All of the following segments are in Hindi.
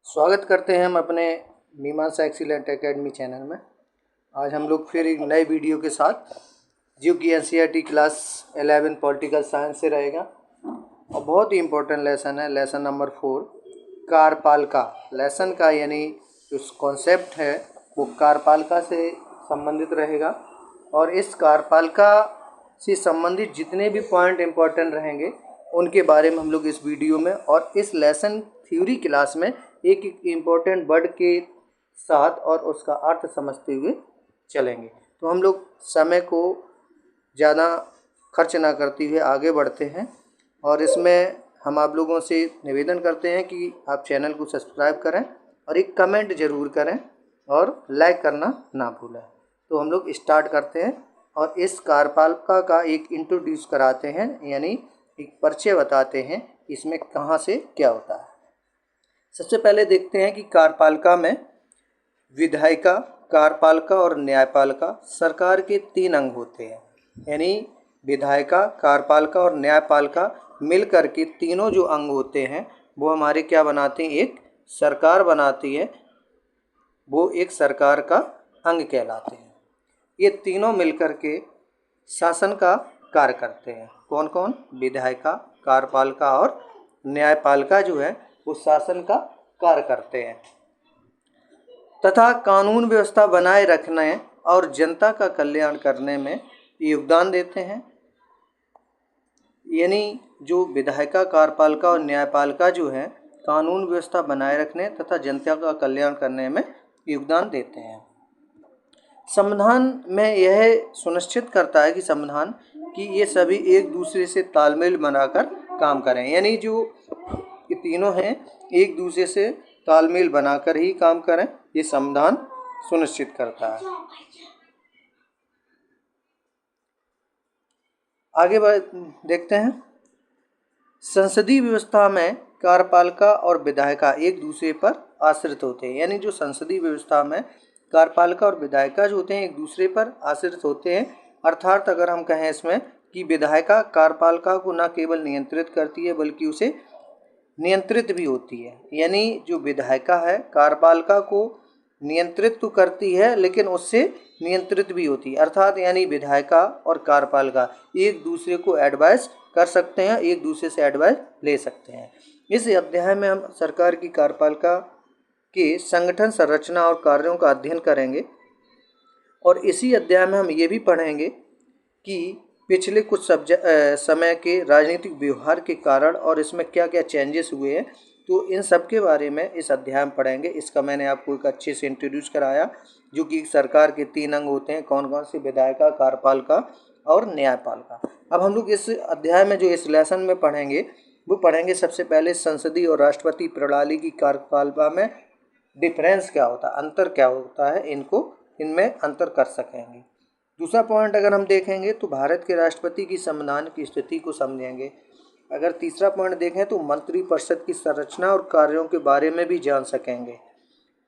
स्वागत करते हैं हम अपने मीमांसा एक्सीलेंट एकेडमी चैनल में। आज हम लोग फिर एक नए वीडियो के साथ, जो कि एनसीईआरटी क्लास 11 पॉलिटिकल साइंस से रहेगा और बहुत ही इम्पोर्टेंट लेसन है, लेसन नंबर 4 कार्यपालिका। लेसन का यानी जो कॉन्सेप्ट है वो कार्यपालिका से संबंधित रहेगा और इस कार्यपालिका से संबंधित जितने भी पॉइंट इम्पोर्टेंट रहेंगे उनके बारे में हम लोग इस वीडियो में और इस लेसन थ्योरी क्लास में एक एक इम्पोर्टेंट वर्ड के साथ और उसका अर्थ समझते हुए चलेंगे। तो हम लोग समय को ज़्यादा खर्च ना करते हुए आगे बढ़ते हैं और इसमें हम आप लोगों से निवेदन करते हैं कि आप चैनल को सब्सक्राइब करें और एक कमेंट ज़रूर करें और लाइक करना ना भूलें। तो हम लोग स्टार्ट करते हैं और इस कार्यपालिका का एक इंट्रोड्यूस कराते हैं, यानी एक परिचय बताते हैं इसमें कहाँ से क्या होता है। सबसे पहले देखते हैं कि कार्यपालिका में विधायिका, कार्यपालिका और न्यायपालिका सरकार के 3 अंग होते हैं। यानी विधायिका, कार्यपालिका और न्यायपालिका मिलकर के तीनों जो अंग होते हैं वो हमारे क्या बनाते हैं, एक सरकार बनाती है। वो एक सरकार का अंग कहलाते हैं। ये तीनों मिलकर के शासन का कार्य करते हैं। कौन कौन? विधायिका, कार्यपालिका और न्यायपालिका जो है वो शासन का कार्य करते हैं तथा कानून व्यवस्था बनाए रखने और जनता का कल्याण करने में योगदान देते हैं। यानी जो विधायिका, कार्यपालिका और न्यायपालिका जो है कानून व्यवस्था बनाए रखने तथा जनता का कल्याण करने में योगदान देते हैं। संविधान में यह सुनिश्चित करता है कि संविधान कि ये सभी एक दूसरे से तालमेल बनाकर काम करें। यानी जो ये तीनों हैं एक दूसरे से तालमेल बनाकर ही काम करें, ये संविधान सुनिश्चित करता है। आगे देखते हैं। संसदीय व्यवस्था में कार्यपालिका और विधायिका एक दूसरे पर आश्रित होते हैं। यानी जो संसदीय व्यवस्था में कार्यपालिका और विधायिका जो होते हैं एक दूसरे पर आश्रित होते हैं। अर्थात अगर हम कहें इसमें कि विधायिका कार्यपालिका को न केवल नियंत्रित करती है बल्कि उसे नियंत्रित भी होती है। यानी जो विधायिका है कार्यपालिका को नियंत्रित तो करती है लेकिन उससे नियंत्रित भी होती है। अर्थात यानी विधायिका और कार्यपालिका एक दूसरे को एडवाइस कर सकते हैं, एक दूसरे से एडवाइस ले सकते हैं। इस अध्याय में हम सरकार की कार्यपालिका के संगठन, संरचना और कार्यों का अध्ययन करेंगे और इसी अध्याय में हम ये भी पढ़ेंगे कि पिछले कुछ समय के राजनीतिक व्यवहार के कारण और इसमें क्या क्या चेंजेस हुए हैं। तो इन सब के बारे में इस अध्याय में पढ़ेंगे। इसका मैंने आपको एक अच्छे से इंट्रोड्यूस कराया, जो कि सरकार के 3 अंग होते हैं। कौन कौन से? विधायिका, कार्यपालिका और न्यायपालिका। अब हम लोग इस अध्याय में जो इस लेसन में पढ़ेंगे वो पढ़ेंगे सबसे पहले संसदीय और राष्ट्रपति प्रणाली की कार्यपालिका में डिफरेंस क्या होता है, अंतर क्या होता है, इनमें अंतर कर सकेंगे। दूसरा पॉइंट अगर हम देखेंगे तो भारत के राष्ट्रपति की संविधान की स्थिति को समझेंगे। अगर तीसरा पॉइंट देखें तो मंत्रिपरिषद की संरचना और कार्यों के बारे में भी जान सकेंगे।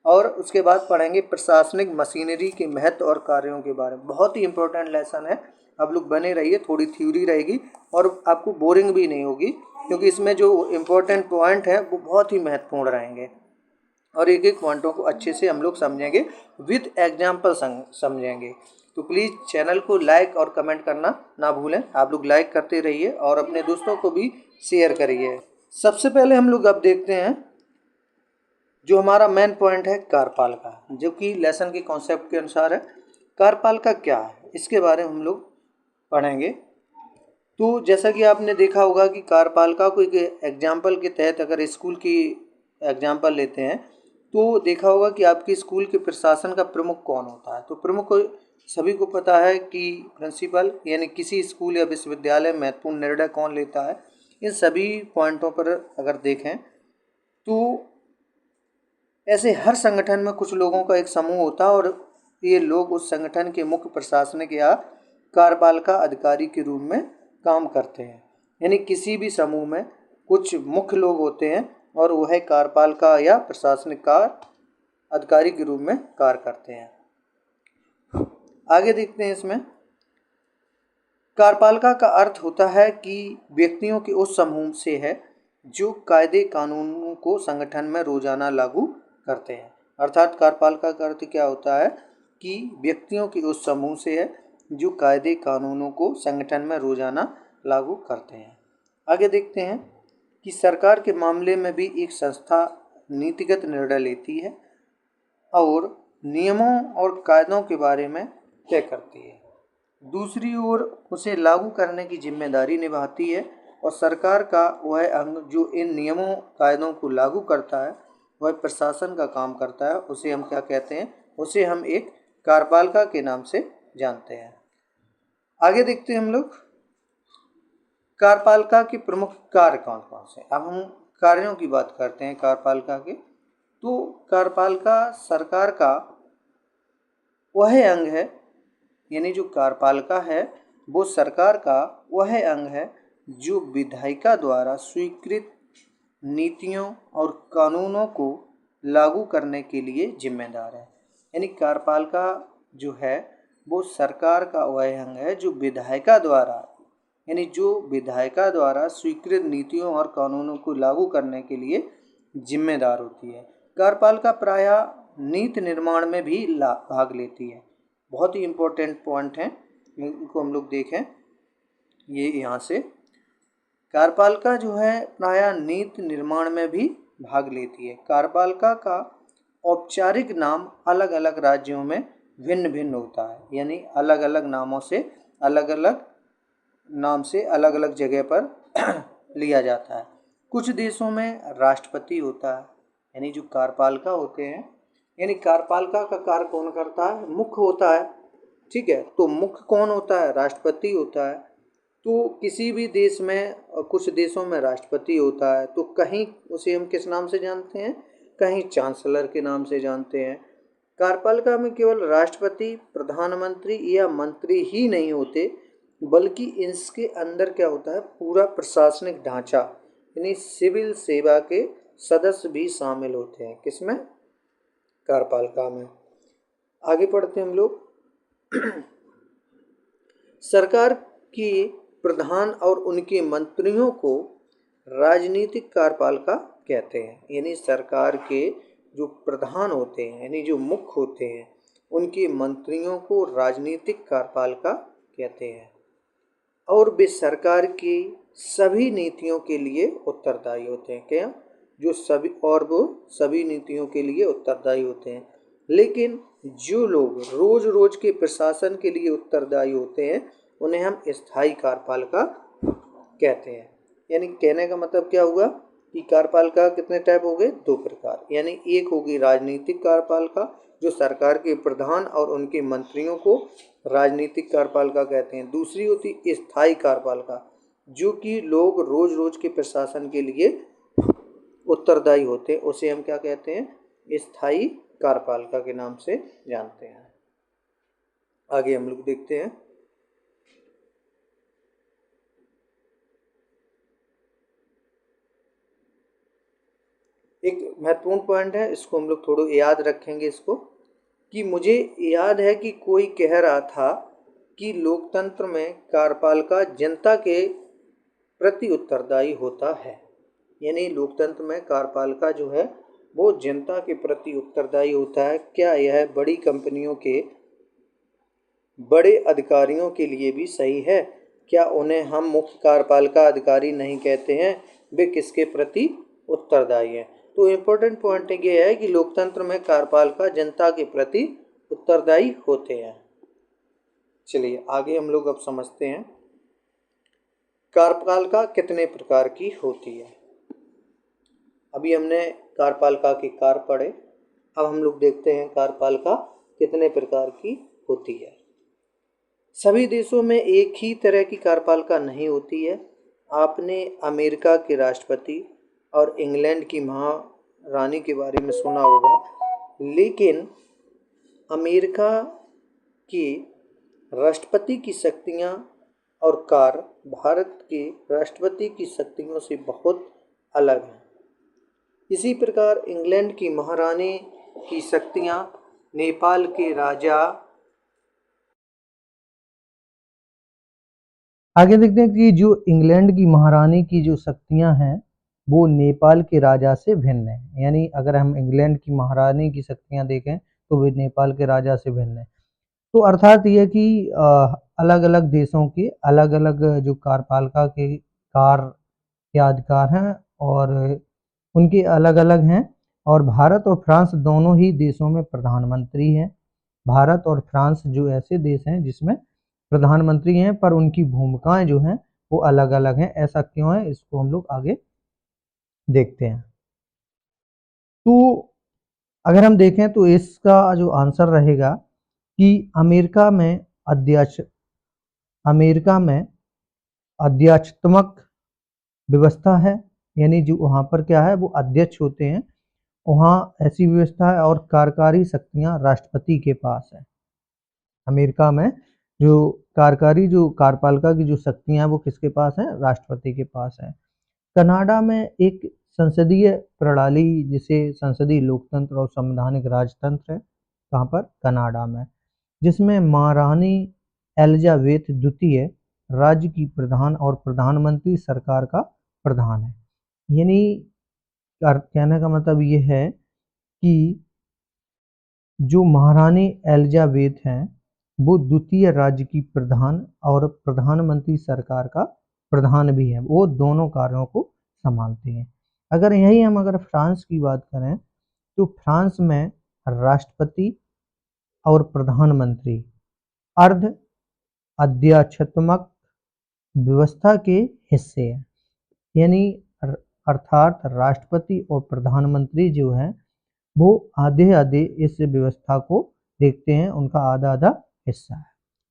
और उसके बाद पढ़ेंगे प्रशासनिक मशीनरी के महत्व और कार्यों के बारे में। बहुत ही इंपॉर्टेंट लेसन है, आप लोग बने रहिए। थोड़ी थ्योरी रहेगी और आपको बोरिंग भी नहीं होगी, क्योंकि इसमें जो इम्पोर्टेंट पॉइंट हैं वो बहुत ही महत्वपूर्ण रहेंगे और एक एक पॉइंटों को अच्छे से हम लोग समझेंगे, विद एग्जाम्पल समझेंगे। तो प्लीज़ चैनल को लाइक और कमेंट करना ना भूलें। आप लोग लाइक करते रहिए और अपने दोस्तों को भी शेयर करिए। सबसे पहले हम लोग अब देखते हैं जो हमारा मेन पॉइंट है कार्यपालिका, जो कि लेसन के कॉन्सेप्ट के अनुसार है। कार्यपालिका क्या है इसके बारे में हम लोग पढ़ेंगे। तो जैसा कि आपने देखा होगा कि कार्यपालिका को एक एग्जाम्पल के तहत अगर स्कूल की एग्जाम्पल लेते हैं तो देखा होगा कि आपके स्कूल के प्रशासन का प्रमुख कौन होता है। तो प्रमुख सभी को पता है कि प्रिंसिपल, यानी किसी स्कूल या विश्वविद्यालय में महत्वपूर्ण निर्णय कौन लेता है। इन सभी पॉइंटों पर अगर देखें तो ऐसे हर संगठन में कुछ लोगों का एक समूह होता है और ये लोग उस संगठन के मुख्य प्रशासनिक या कार्यपालिका अधिकारी के रूप में काम करते हैं। यानी किसी भी समूह में कुछ मुख्य लोग होते हैं और वह कार्यपालिका या प्रशासनिक कार्य अधिकारी के रूप में कार्य करते हैं। आगे देखते हैं। इसमें कार्यपालिका का अर्थ होता है कि व्यक्तियों के उस समूह से है जो कायदे कानूनों को संगठन में रोजाना लागू करते हैं। अर्थात कार्यपालिका का अर्थ क्या होता है कि व्यक्तियों के उस समूह से है जो कायदे कानूनों को संगठन में रोजाना लागू करते हैं। आगे देखते हैं कि सरकार के मामले में भी एक संस्था नीतिगत निर्णय लेती है और नियमों और कायदों के बारे में तय करती है। दूसरी ओर उसे लागू करने की जिम्मेदारी निभाती है और सरकार का वह अंग जो इन नियमों कायदों को लागू करता है वह प्रशासन का काम करता है। उसे हम क्या कहते हैं? उसे हम एक कार्यपालिका के नाम से जानते हैं। आगे देखते हैं हम लोग कार्यपालिका के प्रमुख कार्य कौन कौन से। अब हम कार्यों की बात करते हैं कार्यपालिका के। तो कार्यपालिका सरकार का वह अंग है, यानी जो कार्यपालिका है वो सरकार का वह अंग है जो विधायिका द्वारा स्वीकृत नीतियों और कानूनों को लागू करने के लिए जिम्मेदार है। यानी कार्यपालिका जो है वो सरकार का वह अंग है जो विधायिका द्वारा स्वीकृत नीतियों और कानूनों को लागू करने के लिए जिम्मेदार होती है। कार्यपालिका प्रायः नीति निर्माण में भी भाग लेती है। बहुत ही इम्पोर्टेंट पॉइंट है, इनको हम लोग देखें। ये यहाँ से कार्यपालिका जो है प्रायः नीति निर्माण में भी भाग लेती है। कार्यपालिका का औपचारिक नाम अलग अलग राज्यों में भिन्न भिन्न होता है, यानी अलग अलग नामों से अलग अलग जगह पर लिया जाता है। कुछ देशों में राष्ट्रपति होता है, यानी जो कार्यपालिका होते हैं, यानी कार्यपालिका का कार्य कौन करता है? मुख्य होता है। ठीक है, तो मुख्य कौन होता है? राष्ट्रपति होता है। तो किसी भी देश में, कुछ देशों में राष्ट्रपति होता है, तो कहीं उसे हम किस नाम से जानते हैं? कहीं चांसलर के नाम से जानते हैं। कार्यपालिका में केवल राष्ट्रपति, प्रधानमंत्री या मंत्री ही नहीं होते, बल्कि इसके अंदर क्या होता है? पूरा प्रशासनिक ढांचा, यानी सिविल सेवा के सदस्य भी शामिल होते हैं। किसमें? कार्यपालिका में। आगे पढ़ते हैं हम लोग। सरकार के प्रधान और उनके मंत्रियों को राजनीतिक कार्यपालिका कहते हैं। यानी सरकार के जो प्रधान होते हैं, यानी जो मुख्य होते हैं, उनके मंत्रियों को राजनीतिक कार्यपालिका कहते हैं और वे सरकार की सभी नीतियों के लिए उत्तरदायी होते हैं। क्या? वो सभी नीतियों के लिए उत्तरदायी होते हैं। लेकिन जो लोग रोज रोज के प्रशासन के लिए उत्तरदायी होते हैं उन्हें हम स्थायी कार्यपालिका कहते हैं। यानी कहने का मतलब क्या हुआ कि कार्यपालिका कितने टाइप हो गए? 2 प्रकार। यानी एक होगी राजनीतिक कार्यपालिका जो सरकार के प्रधान और उनके मंत्रियों को राजनीतिक कार्यपालिका कहते हैं। दूसरी होती स्थायी कार्यपालिका जो कि लोग रोज रोज के प्रशासन के लिए उत्तरदायी होते हैं, उसे हम क्या कहते हैं? स्थायी कार्यपालिका के नाम से जानते हैं। आगे हम लोग देखते हैं। एक महत्वपूर्ण पॉइंट है, इसको हम लोग थोड़ा याद रखेंगे इसको, कि मुझे याद है कि कोई कह रहा था कि लोकतंत्र में कार्यपालिका जनता के प्रति उत्तरदायी होता है। यानी लोकतंत्र में कार्यपालिका जो है वो जनता के प्रति उत्तरदायी होता है। क्या यह बड़ी कंपनियों के बड़े अधिकारियों के लिए भी सही है? क्या उन्हें हम मुख्य कार्यपालिका अधिकारी नहीं कहते हैं? वे किसके प्रति उत्तरदायी हैं? तो इम्पोर्टेंट पॉइंट ये है कि लोकतंत्र में कार्यपालिका जनता के प्रति उत्तरदायी होते हैं। चलिए आगे हम लोग अब समझते हैं कार्यपालिका कितने प्रकार की होती है। अभी हमने कार्यपालिका के कार्य पढ़े, अब हम लोग देखते हैं कार्यपालिका कितने प्रकार की होती है। सभी देशों में एक ही तरह की कार्यपालिका नहीं होती है। आपने अमेरिका के राष्ट्रपति और इंग्लैंड की महारानी के बारे में सुना होगा, लेकिन अमेरिका के राष्ट्रपति की शक्तियाँ और कार्य भारत के राष्ट्रपति की शक्तियों से बहुत अलग हैं। इसी प्रकार इंग्लैंड की महारानी की शक्तियाँ नेपाल के राजा। आगे देखते हैं कि जो इंग्लैंड की महारानी की जो शक्तियाँ हैं वो नेपाल के राजा से भिन्न है। यानी अगर हम इंग्लैंड की महारानी की शक्तियाँ देखें तो वे नेपाल के राजा से भिन्न है। तो अर्थात ये कि अलग अलग देशों के अलग अलग जो कार्यपालिका के कार्य या अधिकार हैं और उनके अलग अलग हैं। और भारत और फ्रांस दोनों ही देशों में प्रधानमंत्री हैं। भारत और फ्रांस जो ऐसे देश हैं जिसमें प्रधानमंत्री हैं, पर उनकी भूमिकाएं जो हैं वो अलग अलग हैं। ऐसा क्यों है, इसको हम लोग आगे देखते हैं। तो अगर हम देखें तो इसका जो आंसर रहेगा कि अमेरिका में अध्यक्षात्मक व्यवस्था है। यानी जो वहाँ पर क्या है, वो अध्यक्ष होते हैं, वहाँ ऐसी व्यवस्था है। और कार्यकारी शक्तियाँ राष्ट्रपति के पास है। अमेरिका में जो कार्यपालिका की जो शक्तियाँ हैं वो किसके पास है, राष्ट्रपति के पास है। कनाडा में एक संसदीय प्रणाली जिसे संसदीय लोकतंत्र और संवैधानिक राजतंत्र है। कहाँ पर, कनाडा में, जिसमें महारानी एलिजाबेथ द्वितीय राज्य की प्रधान और प्रधानमंत्री सरकार का प्रधान है। यानी कहने का मतलब ये है कि जो महारानी एलिजाबेथ हैं वो द्वितीय राज्य की प्रधान और प्रधानमंत्री सरकार का प्रधान भी है। वो दोनों कार्यों को संभालते हैं। अगर फ्रांस की बात करें तो फ्रांस में राष्ट्रपति और प्रधानमंत्री अर्ध अध्यक्षात्मक व्यवस्था के हिस्से हैं। यानी अर्थात राष्ट्रपति और प्रधानमंत्री जो है वो आधे आधे इस व्यवस्था को देखते हैं, उनका आधा आधा हिस्सा है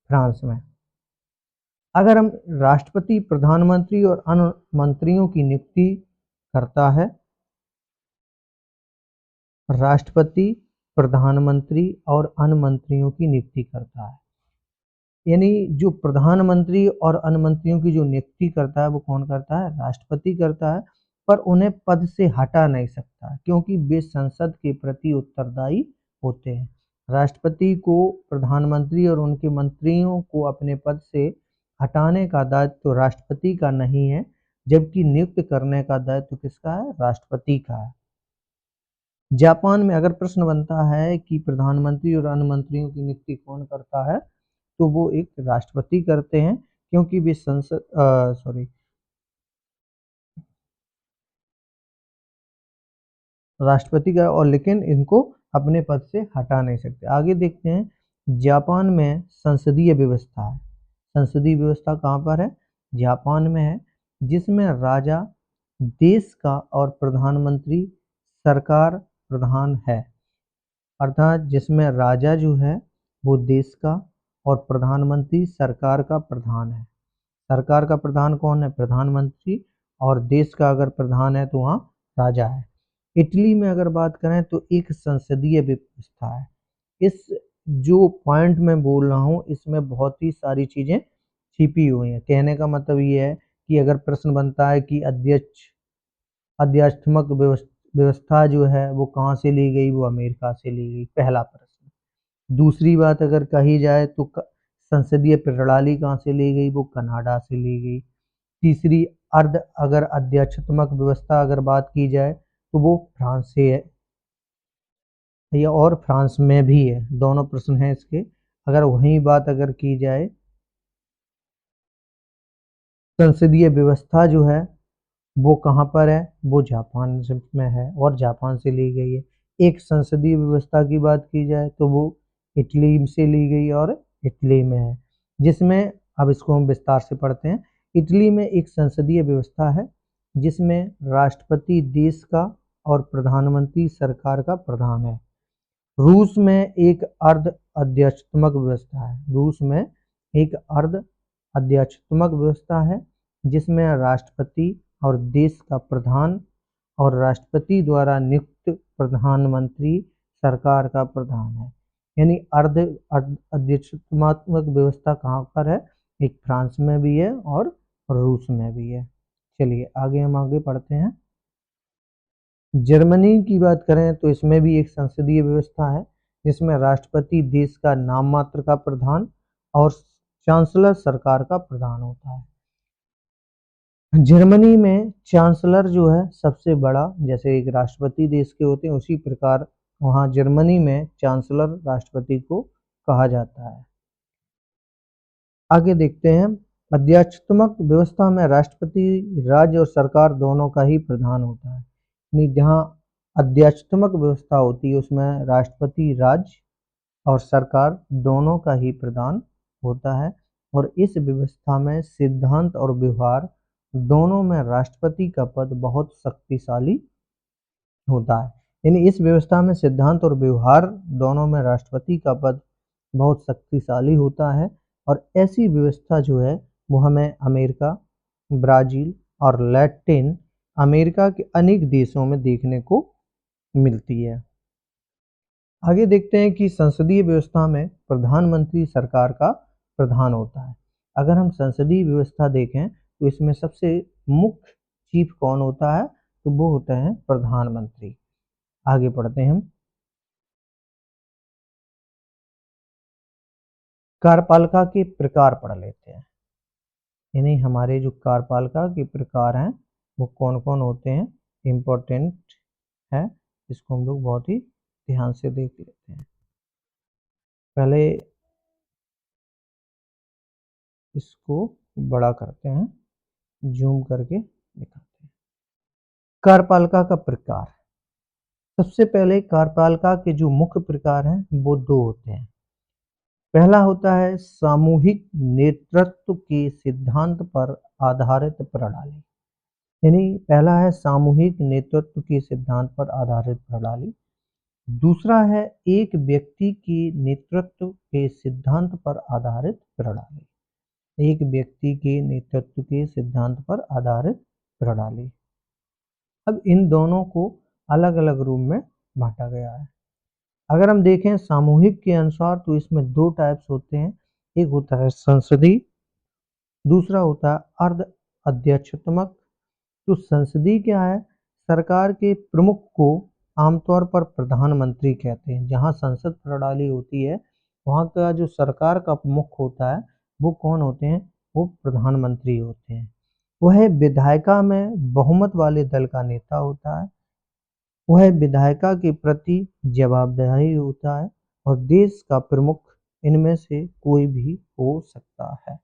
फ्रांस में। अगर हम राष्ट्रपति, प्रधानमंत्री और अन्य मंत्रियों की नियुक्ति करता है, राष्ट्रपति प्रधानमंत्री और अन्य मंत्रियों की नियुक्ति करता है। यानी जो प्रधानमंत्री और अन्य मंत्रियों की जो नियुक्ति करता है वो कौन करता है, राष्ट्रपति करता है। पर उन्हें पद से हटा नहीं सकता क्योंकि वे संसद के प्रति उत्तरदायी होते हैं। राष्ट्रपति को प्रधानमंत्री और उनके मंत्रियों को अपने पद से हटाने का दायित्व तो राष्ट्रपति का नहीं है, जबकि नियुक्त करने का दायित्व किसका है, राष्ट्रपति का है। जापान में अगर प्रश्न बनता है कि प्रधानमंत्री और अन्य मंत्रियों की नियुक्ति कौन करता है, तो वो एक राष्ट्रपति करते हैं क्योंकि वे राष्ट्रपति का, और लेकिन इनको अपने पद से हटा नहीं सकते। आगे देखते हैं, जापान में संसदीय व्यवस्था है। संसदीय व्यवस्था कहाँ पर है, जापान में है, जिसमें राजा देश का और प्रधानमंत्री सरकार प्रधान है। अर्थात जिसमें राजा जो है वो देश का और प्रधानमंत्री सरकार का प्रधान है। सरकार का प्रधान कौन है, प्रधानमंत्री, और देश का अगर प्रधान है तो वहाँ राजा है। इटली में अगर बात करें तो एक संसदीय व्यवस्था है। इस जो पॉइंट मैं बोल रहा हूँ इसमें बहुत ही सारी चीज़ें छिपी हुई हैं। कहने का मतलब ये है कि अगर प्रश्न बनता है कि अध्यात्मक व्यवस्था जो है वो कहाँ से ली गई, वो अमेरिका से ली गई, पहला प्रश्न। दूसरी बात अगर कही जाए तो संसदीय प्रणाली कहाँ से ली गई, वो कनाडा से ली गई। तीसरी अगर अध्यक्षात्मक व्यवस्था अगर बात की जाए तो वो फ्रांस से है, या और फ्रांस में भी है। दोनों प्रश्न हैं इसके। अगर वही बात अगर की जाए, संसदीय व्यवस्था जो है वो कहाँ पर है, वो जापान में है और जापान से ली गई है। एक संसदीय व्यवस्था की बात की जाए तो वो इटली से ली गई और इटली में है, जिसमें अब इसको हम विस्तार से पढ़ते हैं। इटली में एक संसदीय व्यवस्था है जिसमें राष्ट्रपति देश का और प्रधानमंत्री सरकार का प्रधान है। रूस में एक अर्ध अध्यक्षात्मक व्यवस्था है। रूस में एक अर्ध अध्यक्षात्मक व्यवस्था है जिसमें राष्ट्रपति और देश का प्रधान और राष्ट्रपति द्वारा नियुक्त प्रधानमंत्री सरकार का प्रधान है। यानी अर्ध अध्यक्षात्मक व्यवस्था कहाँ पर है, एक फ्रांस में भी है और रूस में भी है। चलिए हम आगे पढ़ते हैं। जर्मनी की बात करें तो इसमें भी एक संसदीय व्यवस्था है जिसमें राष्ट्रपति देश का नाम मात्र का प्रधान और चांसलर सरकार का प्रधान होता है। जर्मनी में चांसलर जो है सबसे बड़ा, जैसे एक राष्ट्रपति देश के होते हैं उसी प्रकार वहाँ जर्मनी में चांसलर राष्ट्रपति को कहा जाता है। आगे देखते हैं, अध्यक्षात्मक व्यवस्था में राष्ट्रपति राज्य और सरकार दोनों का ही प्रधान होता है। यानी जहाँ अध्यक्षात्मक व्यवस्था होती है उसमें राष्ट्रपति राज्य और सरकार दोनों का ही प्रधान होता है, और इस व्यवस्था में सिद्धांत और व्यवहार दोनों में राष्ट्रपति का पद बहुत शक्तिशाली होता है। यानी इस व्यवस्था में सिद्धांत और व्यवहार दोनों में राष्ट्रपति का पद बहुत शक्तिशाली होता है, और ऐसी व्यवस्था जो है वो हमें अमेरिका, ब्राज़ील और लैटिन अमेरिका के अनेक देशों में देखने को मिलती है। आगे देखते हैं कि संसदीय व्यवस्था में प्रधानमंत्री सरकार का प्रधान होता है। अगर हम संसदीय व्यवस्था देखें तो इसमें सबसे मुख्य चीफ कौन होता है, तो वो होते हैं प्रधानमंत्री। आगे पढ़ते हैं हम, कार्यपालिका के प्रकार पढ़ लेते हैं। यानी हमारे जो कार्यपालिका के प्रकार हैं वो कौन कौन होते हैं, इम्पोर्टेंट है, इसको हम लोग बहुत ही ध्यान से देख लेते हैं। पहले इसको बड़ा करते हैं, जूम करके दिखाते हैं। कार्यपालिका का प्रकार, सबसे पहले कार्यपालिका के जो मुख्य प्रकार हैं वो दो होते हैं। पहला होता है सामूहिक नेतृत्व के सिद्धांत पर आधारित प्रणाली। यानी पहला है सामूहिक नेतृत्व के सिद्धांत पर आधारित प्रणाली। दूसरा है एक व्यक्ति के नेतृत्व के सिद्धांत पर आधारित प्रणाली। एक व्यक्ति के नेतृत्व के सिद्धांत पर आधारित प्रणाली। अब इन दोनों को अलग अलग रूप में बांटा गया है। अगर हम देखें सामूहिक के अनुसार तो इसमें दो टाइप्स होते हैं, एक होता है संसदीय, दूसरा होता है अर्ध अध्यक्षात्मक। तो संसदीय क्या है, सरकार के प्रमुख को आमतौर पर प्रधानमंत्री कहते हैं। जहां संसद प्रणाली होती है वहां का जो सरकार का प्रमुख होता है वो कौन होते हैं, वो प्रधानमंत्री होते हैं। वह विधायिका में बहुमत वाले दल का नेता होता है, वह विधायिका के प्रति जवाबदेही होता है, और देश का प्रमुख इनमें से कोई भी हो सकता है।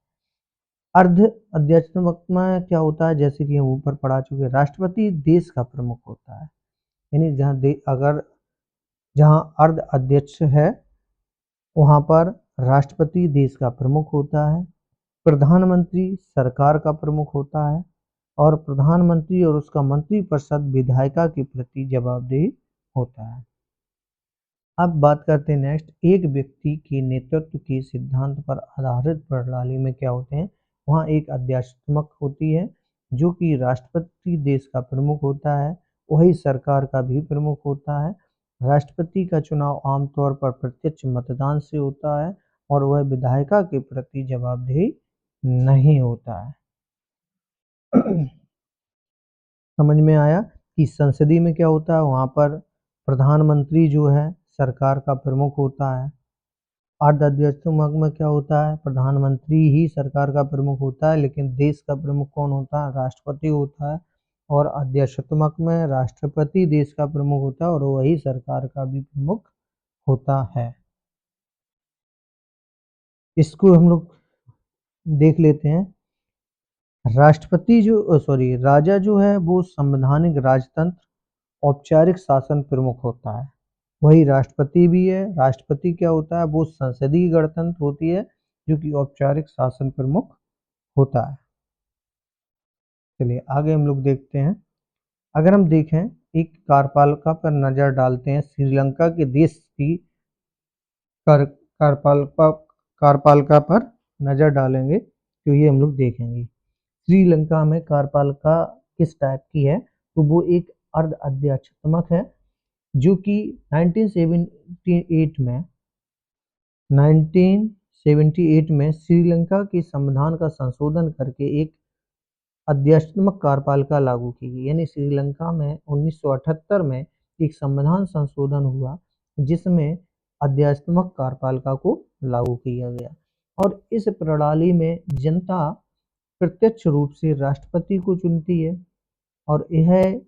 अर्ध अध्यक्षात्मक में क्या होता है, जैसे कि हम ऊपर पढ़ा चुके हैं, राष्ट्रपति देश का प्रमुख होता है। यानी जहाँ अर्ध अध्यक्ष है वहाँ पर राष्ट्रपति देश का प्रमुख होता है, प्रधानमंत्री सरकार का प्रमुख होता है, और प्रधानमंत्री और उसका मंत्रिपरिषद विधायिका के प्रति जवाबदेही होता है। अब बात करते हैं नेक्स्ट, एक व्यक्ति के नेतृत्व के सिद्धांत पर आधारित प्रणाली में क्या होते हैं, वहाँ एक अध्यक्षात्मक होती है जो कि राष्ट्रपति देश का प्रमुख होता है, वही सरकार का भी प्रमुख होता है। राष्ट्रपति का चुनाव आमतौर पर प्रत्यक्ष मतदान से होता है, और वह विधायिका के प्रति जवाबदेही नहीं होता है। समझ में आया कि संसदीय में क्या होता है, वहाँ पर प्रधानमंत्री जो है सरकार का प्रमुख होता है। अर्ध अध्यक्षात्मक में क्या होता है, प्रधानमंत्री ही सरकार का प्रमुख होता है लेकिन देश का प्रमुख कौन होता है, राष्ट्रपति होता है। और अध्यक्षात्मक में राष्ट्रपति देश का प्रमुख होता है और वही सरकार का भी प्रमुख होता है। इसको हम लोग देख लेते हैं। राष्ट्रपति जो राजा जो है वो संवैधानिक राजतंत्र औपचारिक शासन प्रमुख होता है, वही राष्ट्रपति भी है। राष्ट्रपति क्या होता है, वो संसदीय गणतंत्र होती है जो कि औपचारिक शासन प्रमुख होता है। चलिए आगे हम लोग देखते हैं। अगर हम देखें एक कार्यपालिका पर नज़र डालते हैं, श्रीलंका के देश की कार्यपालिका कार्यपालिका पर नज़र डालेंगे तो ये हम लोग देखेंगे श्रीलंका में कार्यपालिका किस टाइप की है, तो वो एक अर्ध अध्यक्षात्मक है जो कि 1978 में श्रीलंका के संविधान का संशोधन करके एक अध्यक्षात्मक कार्यपालिका लागू की गई। यानी श्रीलंका में 1978 में एक संविधान संशोधन हुआ जिसमें अध्यक्षात्मक कार्यपालिका को लागू किया गया, और इस प्रणाली में जनता प्रत्यक्ष रूप से राष्ट्रपति को चुनती है और यह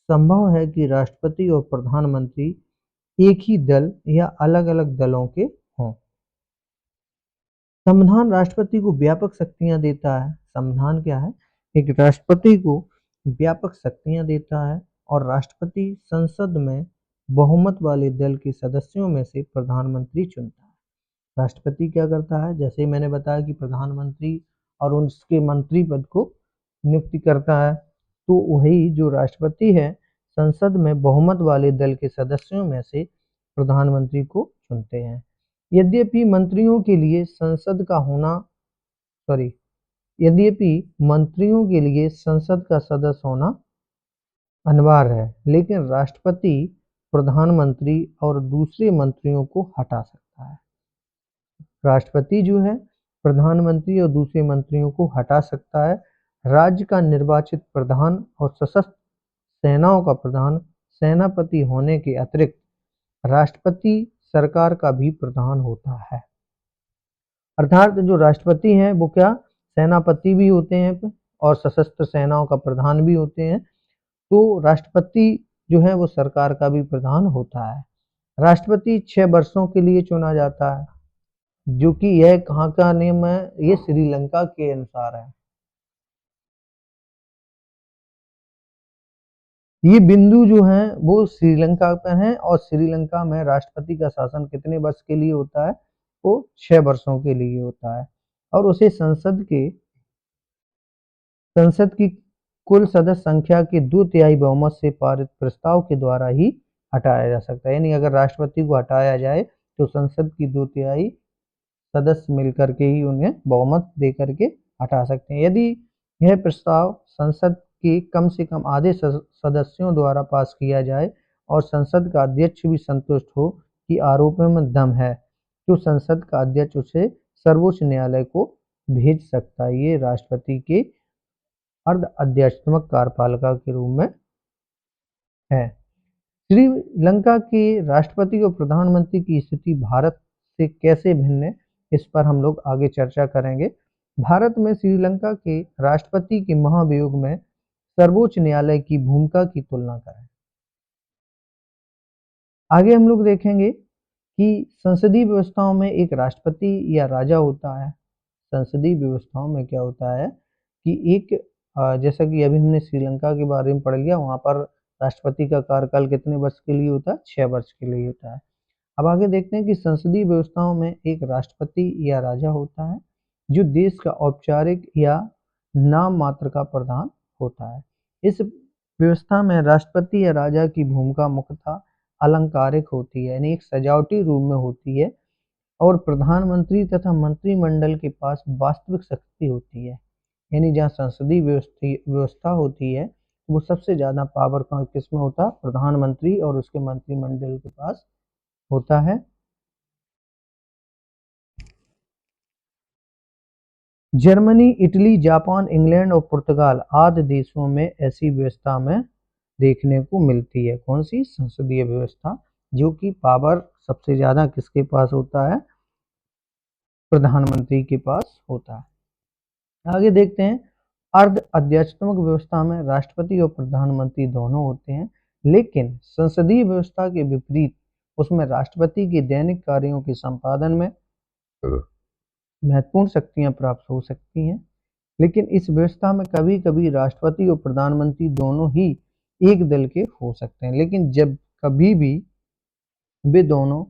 संभव है कि राष्ट्रपति और प्रधानमंत्री एक ही दल या अलग-अलग दलों के हों। संविधान राष्ट्रपति को व्यापक शक्तियां देता है। संविधान क्या है? एक राष्ट्रपति को व्यापक शक्तियां देता है और राष्ट्रपति संसद में बहुमत वाले दल के सदस्यों में से प्रधानमंत्री चुनता है। राष्ट्रपति क्या करता है? जैसे मैंने बताया कि प्रधानमंत्री और उसके मंत्री पद को नियुक्ति करता है, तो वही जो राष्ट्रपति है संसद में बहुमत वाले दल के सदस्यों में से प्रधानमंत्री को चुनते हैं। यद्यपि मंत्रियों के लिए संसद का सदस्य होना अनिवार्य है, लेकिन राष्ट्रपति प्रधानमंत्री और दूसरे मंत्रियों को हटा सकता है। राष्ट्रपति जो है प्रधानमंत्री और दूसरे मंत्रियों को हटा सकता है। राज्य का निर्वाचित प्रधान और सशस्त्र सेनाओं का प्रधान सेनापति होने के अतिरिक्त राष्ट्रपति सरकार का भी प्रधान होता है। अर्थात जो राष्ट्रपति हैं वो क्या सेनापति भी होते हैं और सशस्त्र सेनाओं का प्रधान भी होते हैं। तो राष्ट्रपति जो है वो सरकार का भी प्रधान होता है। राष्ट्रपति 6 वर्षों के लिए चुना जाता है, जो कि यह कहाँ का नियम है? ये श्रीलंका के अनुसार है। ये बिंदु जो है वो श्रीलंका पर है और श्रीलंका में राष्ट्रपति का शासन कितने वर्ष के लिए होता है? वो 6 वर्षों के लिए होता है और उसे संसद की कुल सदस्य संख्या के 2/3 बहुमत से पारित प्रस्ताव के द्वारा ही हटाया जा सकता है। यानी अगर राष्ट्रपति को हटाया जाए तो संसद की 2/3 सदस्य मिलकर के ही उन्हें बहुमत दे करके हटा सकते हैं। यदि यह प्रस्ताव संसद के कम से कम आधे सदस्यों द्वारा पास किया जाए और संसद का अध्यक्ष भी संतुष्ट हो कि आरोपों में दम है, तो संसद का अध्यक्ष उसे सर्वोच्च न्यायालय को भेज सकता है। ये राष्ट्रपति के अर्ध आदेशात्मक कार्यपालिका के रूप में है। श्रीलंका के राष्ट्रपति और प्रधानमंत्री की स्थिति भारत से कैसे भिन्न है, इस पर हम लोग आगे चर्चा करेंगे। भारत में श्रीलंका के राष्ट्रपति के महाभियोग में सर्वोच्च न्यायालय की भूमिका की तुलना करें। आगे हम लोग देखेंगे कि संसदीय व्यवस्थाओं में एक राष्ट्रपति या राजा होता है। संसदीय व्यवस्थाओं में क्या होता है कि एक जैसा कि अभी हमने श्रीलंका के बारे में पढ़ लिया, वहाँ पर राष्ट्रपति का कार्यकाल कितने वर्ष के लिए होता है? 6 वर्ष के लिए होता है। अब आगे देखते हैं कि संसदीय व्यवस्थाओं में एक राष्ट्रपति या राजा होता है जो देश का औपचारिक या नाम मात्र का प्रधान होता है। इस व्यवस्था में राष्ट्रपति या राजा की भूमिका मुख्यतः अलंकारिक होती है, यानी एक सजावटी रूप में होती है और प्रधानमंत्री तथा मंत्रिमंडल के पास वास्तविक शक्ति होती है। यानी जहाँ संसदीय व्यवस्था होती है वो सबसे ज़्यादा पावर किसमें होता है? प्रधानमंत्री और उसके मंत्रिमंडल के पास होता है। जर्मनी, इटली, जापान, इंग्लैंड और पुर्तगाल आदि देशों में ऐसी व्यवस्था में देखने को मिलती है। कौन सी? संसदीय व्यवस्था, जो कि पावर सबसे ज़्यादा किसके पास होता है? प्रधानमंत्री के पास होता है। आगे देखते हैं, अर्ध आदेशात्मक व्यवस्था में राष्ट्रपति और प्रधानमंत्री दोनों होते हैं, लेकिन संसदीय व्यवस्था के विपरीत उसमें राष्ट्रपति के दैनिक कार्यों के संपादन में महत्वपूर्ण शक्तियां प्राप्त हो सकती हैं। लेकिन इस व्यवस्था में कभी कभी राष्ट्रपति और प्रधानमंत्री दोनों ही एक दल के हो सकते हैं, लेकिन जब कभी भी वे दोनों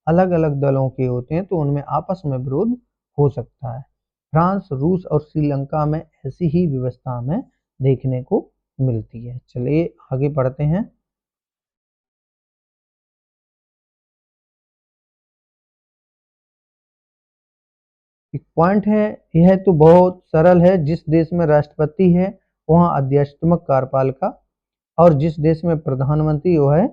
अलग अलग दलों के होते हैं तो उनमें आपस में विरोध हो सकता है। फ्रांस, रूस और श्रीलंका में ऐसी ही व्यवस्था हमें देखने को मिलती है। चलिए आगे बढ़ते हैं। एक पॉइंट है, यह तो बहुत सरल है। जिस देश में राष्ट्रपति है वहाँ आदेशात्मक कार्यपालिका और जिस देश में प्रधानमंत्री वो है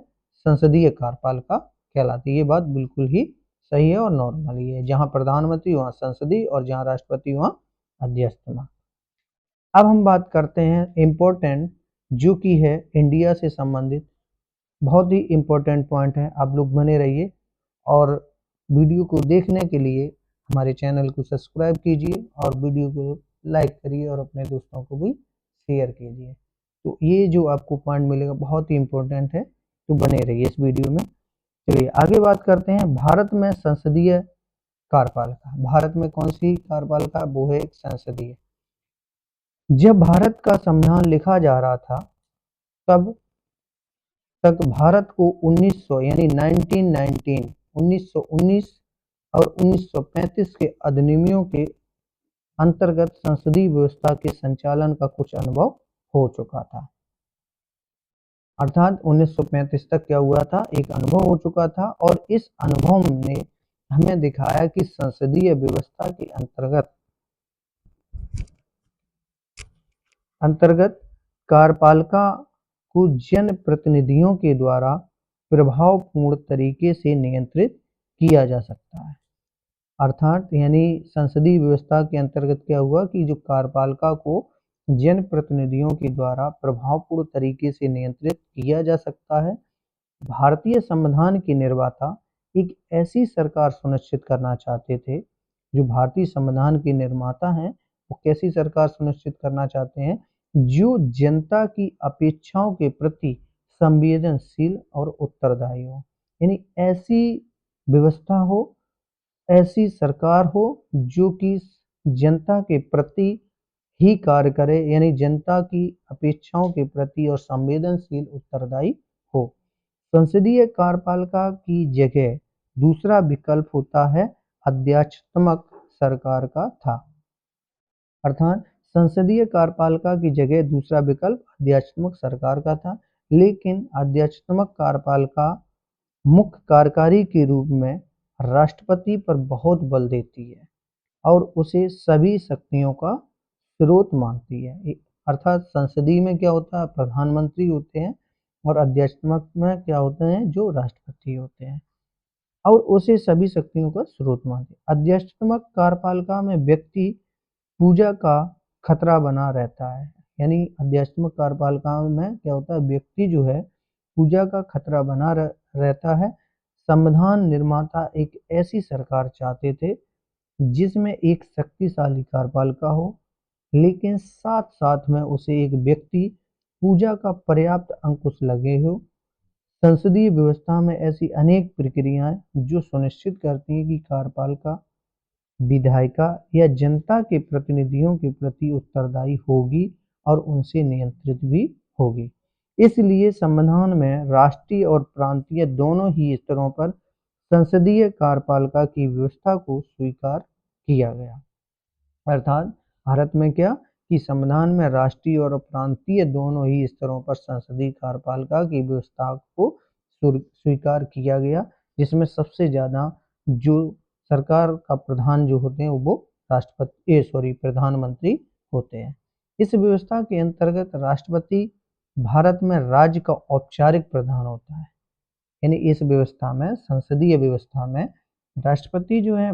संसदीय कार्यपालिका कहलाती है। ये बात बिल्कुल ही सही है और नॉर्मल ही है। जहाँ प्रधानमंत्री वहाँ संसदीय और जहाँ राष्ट्रपति वहाँ आदेशात्मक। अब हम बात करते हैं इम्पोर्टेंट, जो कि है इंडिया से संबंधित बहुत ही इम्पोर्टेंट पॉइंट है। आप लोग बने रहिए और वीडियो को देखने के लिए हमारे चैनल को सब्सक्राइब कीजिए और वीडियो को लाइक करिए और अपने दोस्तों को भी शेयर कीजिए। तो ये जो आपको पॉइंट मिलेगा बहुत ही इम्पोर्टेंट है, तो बने रहिए इस वीडियो में। चलिए आगे बात करते हैं भारत में संसदीय कार्यपालिका। भारत में कौन सी कार्यपालिका? वो है एक संसदीय। जब भारत का संविधान लिखा जा रहा था तब तक भारत को 1900 यानी 1919 और 1935 के अधिनियमों के अंतर्गत संसदीय व्यवस्था के संचालन का कुछ अनुभव हो चुका था। अर्थात 1935 तक क्या हुआ था? एक अनुभव हो चुका था, और इस अनुभव ने हमें दिखाया कि संसदीय व्यवस्था के अंतर्गत कार्यपालिका को जनप्रतिनिधियों के द्वारा प्रभावपूर्ण तरीके से नियंत्रित किया जा सकता है। अर्थात यानी संसदीय व्यवस्था के अंतर्गत क्या हुआ कि जो कार्यपालिका को जनप्रतिनिधियों के द्वारा प्रभावपूर्ण तरीके से नियंत्रित किया जा सकता है। भारतीय संविधान के निर्माता एक ऐसी सरकार सुनिश्चित करना चाहते थे, जो भारतीय संविधान के निर्माता हैं वो कैसी सरकार सुनिश्चित करना चाहते हैं? जो जनता की अपेक्षाओं के प्रति संवेदनशील और उत्तरदायी हो, यानी ऐसी व्यवस्था हो, ऐसी सरकार हो जो कि जनता के प्रति ही कार्य करे, यानी जनता की अपेक्षाओं के प्रति और संवेदनशील उत्तरदायी हो। संसदीय कार्यपालिका की जगह दूसरा विकल्प होता है अध्यक्षात्मक सरकार का था। अर्थात संसदीय कार्यपालिका की जगह दूसरा विकल्प अध्यक्षात्मक सरकार का था, लेकिन अध्यक्षात्मक कार्यपालिका मुख्य कार्यकारी के रूप में राष्ट्रपति पर बहुत बल देती है और उसे सभी शक्तियों का स्रोत मानती है। अर्थात संसदीय में क्या होता है? प्रधानमंत्री होते हैं, और अध्यक्षात्मक में क्या होते हैं? जो राष्ट्रपति होते हैं, और उसे सभी शक्तियों का स्रोत मानते हैं। अध्यक्षात्मक कार्यपालिका में व्यक्ति पूजा का खतरा बना रहता है, यानी अध्यात्मक कार्यपालिका में क्या होता है? व्यक्ति जो है पूजा का खतरा बना रहता है। संविधान निर्माता एक ऐसी सरकार चाहते थे जिसमें एक शक्तिशाली कार्यपालिका हो, लेकिन साथ साथ में उसे एक व्यक्ति पूजा का पर्याप्त अंकुश लगे हो। संसदीय व्यवस्था में ऐसी अनेक प्रक्रियाएं जो सुनिश्चित करती हैं कि कार्यपालिका विधायिका या जनता के प्रतिनिधियों के प्रति उत्तरदायी होगी और उनसे नियंत्रित भी होगी। इसलिए संविधान में राष्ट्रीय और प्रांतीय दोनों ही स्तरों पर संसदीय कार्यपालिका की व्यवस्था को स्वीकार किया गया। अर्थात भारत में क्या कि संविधान में राष्ट्रीय और प्रांतीय दोनों ही स्तरों पर संसदीय कार्यपालिका की व्यवस्था को स्वीकार किया गया, जिसमें सबसे ज़्यादा जो सरकार का प्रधान जो होते हैं वो प्रधानमंत्री होते हैं। इस व्यवस्था के अंतर्गत राष्ट्रपति भारत में राज्य का औपचारिक प्रधान होता है, यानी इस व्यवस्था में, संसदीय व्यवस्था में राष्ट्रपति जो है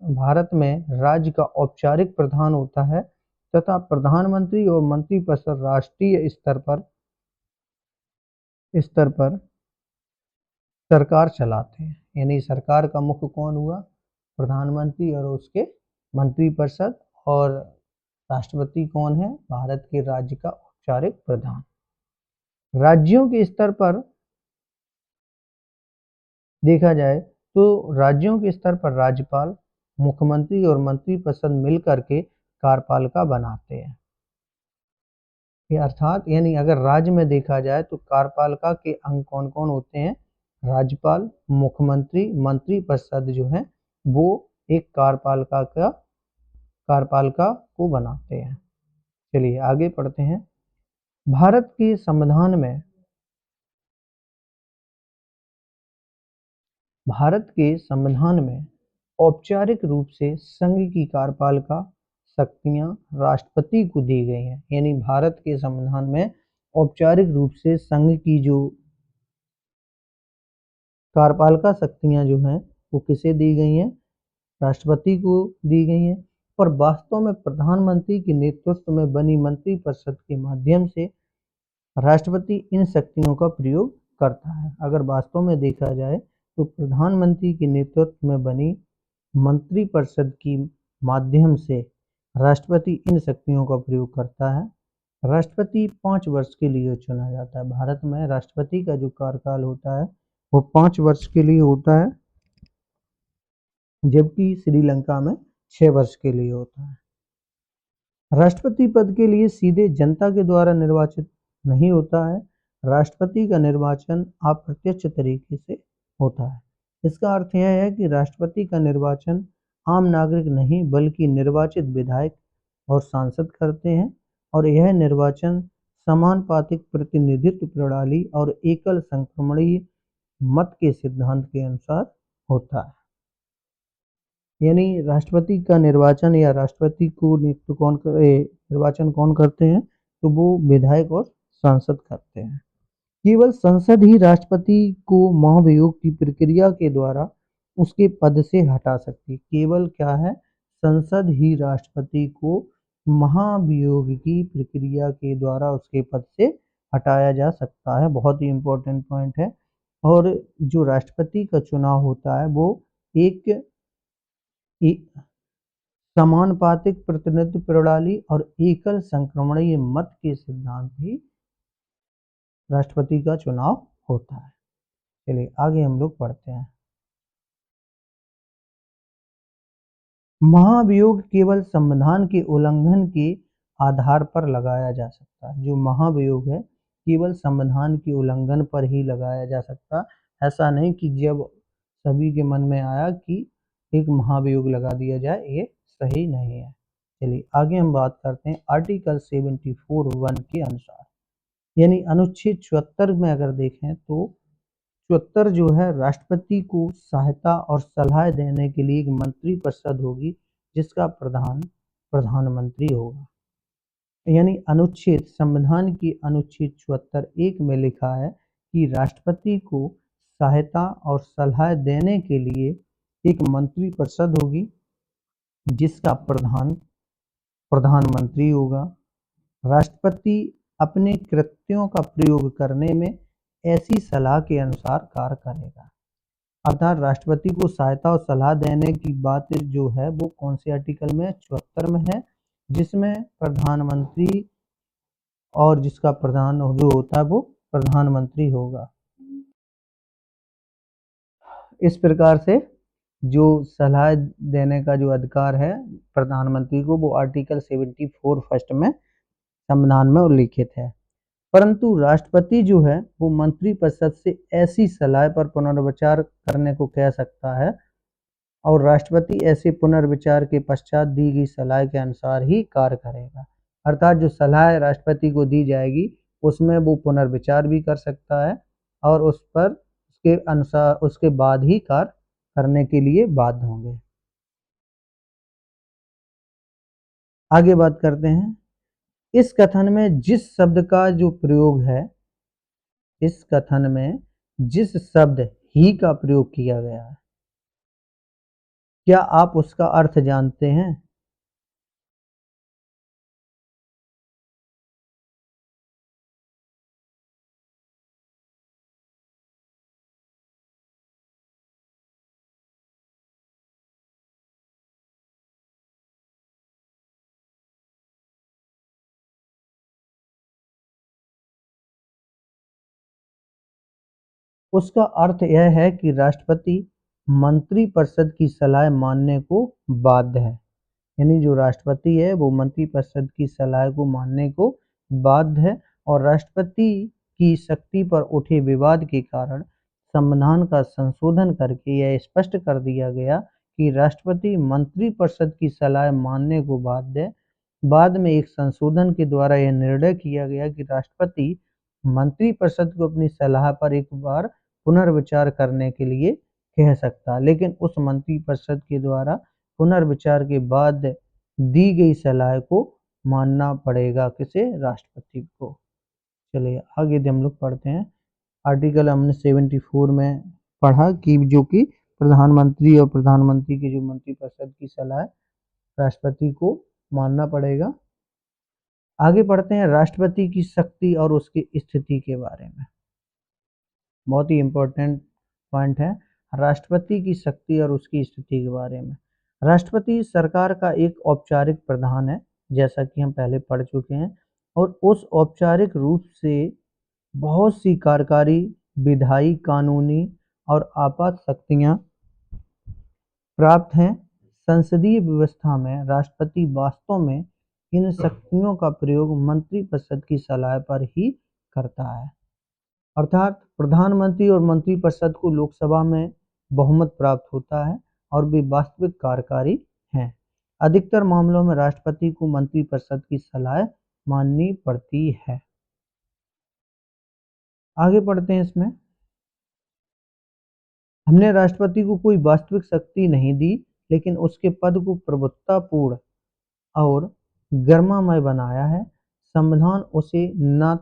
भारत में राज्य का औपचारिक प्रधान होता है, तथा प्रधानमंत्री और मंत्रिपरिषद राष्ट्रीय स्तर पर सरकार चलाते हैं। यानी सरकार का मुख्य कौन हुआ? प्रधानमंत्री और उसके मंत्रिपरिषद, और राष्ट्रपति कौन है? भारत के राज्य का औपचारिक प्रधान। राज्यों के स्तर पर देखा जाए तो राज्यों के स्तर पर राज्यपाल, मुख्यमंत्री और मंत्रिपरिषद मिलकर के कार्यपालिका बनाते हैं। अर्थात यानी अगर राज्य में देखा जाए तो कार्यपालिका के अंग कौन कौन होते हैं? राज्यपाल, मुख्यमंत्री, मंत्रिपरिषद जो है वो एक कार्यपालिका को बनाते हैं। चलिए आगे पढ़ते हैं। भारत के संविधान में औपचारिक रूप से संघ की कार्यपालिका शक्तियां राष्ट्रपति को दी गई हैं। यानी भारत के संविधान में औपचारिक रूप से संघ की जो कार्यपालिका शक्तियां जो हैं वो किसे दी गई हैं? राष्ट्रपति को दी गई हैं। और वास्तव में प्रधानमंत्री के नेतृत्व में बनी मंत्रिपरिषद के माध्यम से राष्ट्रपति इन शक्तियों का प्रयोग करता है। अगर वास्तव में देखा जाए तो प्रधानमंत्री के नेतृत्व में बनी मंत्रिपरिषद की माध्यम से राष्ट्रपति इन शक्तियों का प्रयोग करता है। राष्ट्रपति 5 वर्ष के लिए चुना जाता है। भारत में राष्ट्रपति का जो कार्यकाल होता है वो 5 वर्ष के लिए होता है, जबकि श्रीलंका में 6 वर्ष के लिए होता है। राष्ट्रपति पद के लिए सीधे जनता के द्वारा निर्वाचित नहीं होता है। राष्ट्रपति का निर्वाचन अप्रत्यक्ष तरीके से होता है। इसका अर्थ यह है कि राष्ट्रपति का निर्वाचन आम नागरिक नहीं बल्कि निर्वाचित विधायक और सांसद करते हैं, और यह निर्वाचन समानुपातिक प्रतिनिधित्व प्रणाली और एकल संक्रमणीय मत के सिद्धांत के अनुसार होता है। यानी राष्ट्रपति का निर्वाचन या राष्ट्रपति को निर्वाचन कौन करते हैं, तो वो विधायक और सांसद करते हैं। केवल संसद ही राष्ट्रपति को महाभियोग की प्रक्रिया के द्वारा उसके पद से हटा सकती है। केवल क्या है, संसद ही राष्ट्रपति को महाभियोग की प्रक्रिया के द्वारा उसके पद से हटाया जा सकता है। बहुत ही इम्पोर्टेंट पॉइंट है। और जो राष्ट्रपति का चुनाव होता है वो एक समानुपातिक प्रतिनिधित्व प्रणाली और एकल संक्रमणीय मत के सिद्धांत ही राष्ट्रपति का चुनाव होता है। चलिए आगे हम लोग पढ़ते हैं। महाभियोग केवल संविधान के उल्लंघन के आधार पर लगाया जा सकता है। जो महाभियोग है केवल संविधान के उल्लंघन पर ही लगाया जा सकता, ऐसा नहीं कि जब सभी के मन में आया कि एक महाभियोग लगा दिया जाए, ये सही नहीं है। चलिए आगे हम बात करते हैं आर्टिकल 74(1) के अनुसार, यानी अनुच्छेद 74 में अगर देखें तो 74 जो है, राष्ट्रपति को सहायता और सलाह देने के लिए एक मंत्री परिषद होगी जिसका प्रधानमंत्री होगा। यानी संविधान की अनुच्छेद 74(1) में लिखा है कि राष्ट्रपति को सहायता और सलाह देने के लिए एक मंत्री परिषद होगी जिसका प्रधानमंत्री होगा। राष्ट्रपति अपने कृत्यों का प्रयोग करने में ऐसी सलाह के अनुसार कार्य करेगा। अर्थात राष्ट्रपति को सहायता और सलाह देने की बात जो है वो कौन से आर्टिकल में, 74 में है, जिसमें प्रधानमंत्री और जिसका प्रधान जो होता है वो प्रधानमंत्री होगा। इस प्रकार से जो सलाह देने का जो अधिकार है प्रधानमंत्री को, वो आर्टिकल 74 फर्स्ट में संविधान में उल्लिखित है। परंतु राष्ट्रपति जो है वो मंत्रिपरिषद से ऐसी सलाह पर पुनर्विचार करने को कह सकता है, और राष्ट्रपति ऐसे पुनर्विचार के पश्चात दी गई सलाह के अनुसार ही कार्य करेगा। अर्थात जो सलाह राष्ट्रपति को दी जाएगी उसमें वो पुनर्विचार भी कर सकता है और उस पर उसके अनुसार उसके बाद ही कार्य करने के लिए बाध्य होंगे। आगे बात करते हैं, इस कथन में जिस शब्द का जो प्रयोग है, इस कथन में जिस शब्द ही का प्रयोग किया गया है, क्या आप उसका अर्थ जानते हैं? उसका अर्थ यह है कि राष्ट्रपति मंत्रिपरिषद की सलाह मानने को बाध्य है। यानी जो राष्ट्रपति है वो मंत्रिपरिषद की सलाह को मानने को बाध्य है, और राष्ट्रपति की शक्ति पर उठे विवाद के कारण संविधान का संशोधन करके यह स्पष्ट कर दिया गया कि राष्ट्रपति मंत्रिपरिषद की सलाह मानने को बाध्य है। बाद में एक संशोधन के द्वारा यह निर्णय किया गया कि राष्ट्रपति मंत्रिपरिषद को अपनी सलाह पर एक बार पुनर्विचार करने के लिए कह सकता, लेकिन उस मंत्रिपरिषद के द्वारा पुनर्विचार के बाद दी गई सलाह को मानना पड़ेगा किसे, राष्ट्रपति को। चलिए आगे हम लोग पढ़ते हैं। आर्टिकल हमने 74 में पढ़ा कि जो कि प्रधानमंत्री और प्रधानमंत्री की जो मंत्रिपरिषद की सलाह राष्ट्रपति को मानना पड़ेगा। आगे पढ़ते हैं राष्ट्रपति की शक्ति और उसकी स्थिति के बारे में। बहुत ही इम्पोर्टेंट पॉइंट है राष्ट्रपति की शक्ति और उसकी स्थिति के बारे में। राष्ट्रपति सरकार का एक औपचारिक प्रधान है, जैसा कि हम पहले पढ़ चुके हैं, और उस औपचारिक रूप से बहुत सी कार्यकारी, विधायी, कानूनी और आपात शक्तियां प्राप्त हैं। संसदीय व्यवस्था में राष्ट्रपति वास्तव में इन शक्तियों का प्रयोग मंत्रिपरिषद की सलाह पर ही करता है, अर्थात प्रधानमंत्री और मंत्रिपरिषद को लोकसभा में बहुमत प्राप्त होता है और वे वास्तविक कार्यकारी हैं। अधिकतर मामलों में राष्ट्रपति को मंत्रिपरिषद की सलाह माननी पड़ती है। आगे पढ़ते हैं। इसमें हमने राष्ट्रपति को कोई वास्तविक शक्ति नहीं दी, लेकिन उसके पद को प्रभुत्वपूर्ण और गरिमामय बनाया है। संविधान उसे न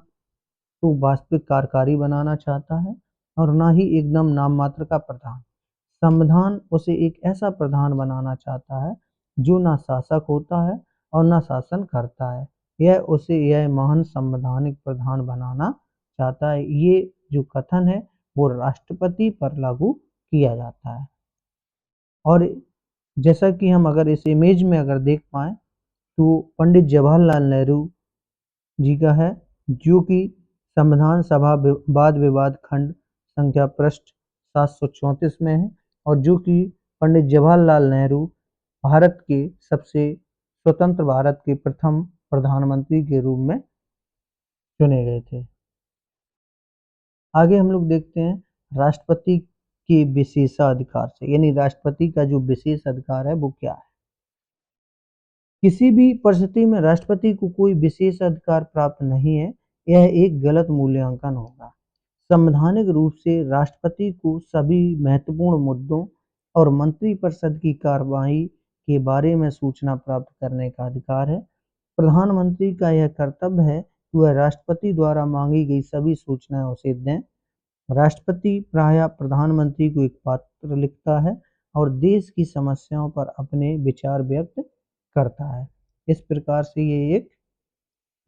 तो वास्तविक कार्यकारी बनाना चाहता है और न ही एकदम नाम मात्र का प्रधान। संविधान उसे एक ऐसा प्रधान बनाना चाहता है जो न शासक होता है और न शासन करता है। यह महान संवैधानिक प्रधान बनाना चाहता है। ये जो कथन है वो राष्ट्रपति पर लागू किया जाता है। और जैसा कि हम अगर इस इमेज में अगर देख पाए तो पंडित जवाहरलाल नेहरू जी का है, जो कि संविधान सभा वाद विवाद खंड संख्या पृष्ठ 734 में है, और जो कि पंडित जवाहरलाल नेहरू भारत के सबसे स्वतंत्र भारत के प्रथम प्रधानमंत्री के रूप में चुने गए थे। आगे हम लोग देखते हैं राष्ट्रपति के विशेषाधिकार से, यानी राष्ट्रपति का जो विशेष अधिकार है वो क्या है। किसी भी परिस्थिति में राष्ट्रपति को कोई विशेष अधिकार प्राप्त नहीं है, यह एक गलत मूल्यांकन होगा। संवैधानिक रूप से राष्ट्रपति को सभी महत्वपूर्ण मुद्दों और मंत्रिपरिषद की कार्रवाई के बारे में सूचना प्राप्त करने का अधिकार है। प्रधानमंत्री का यह कर्तव्य है कि वह राष्ट्रपति द्वारा मांगी गई सभी सूचनाएं उसे दें। राष्ट्रपति प्रायः प्रधानमंत्री को एक पत्र लिखता है और देश की समस्याओं पर अपने विचार व्यक्त करता है। इस प्रकार से ये एक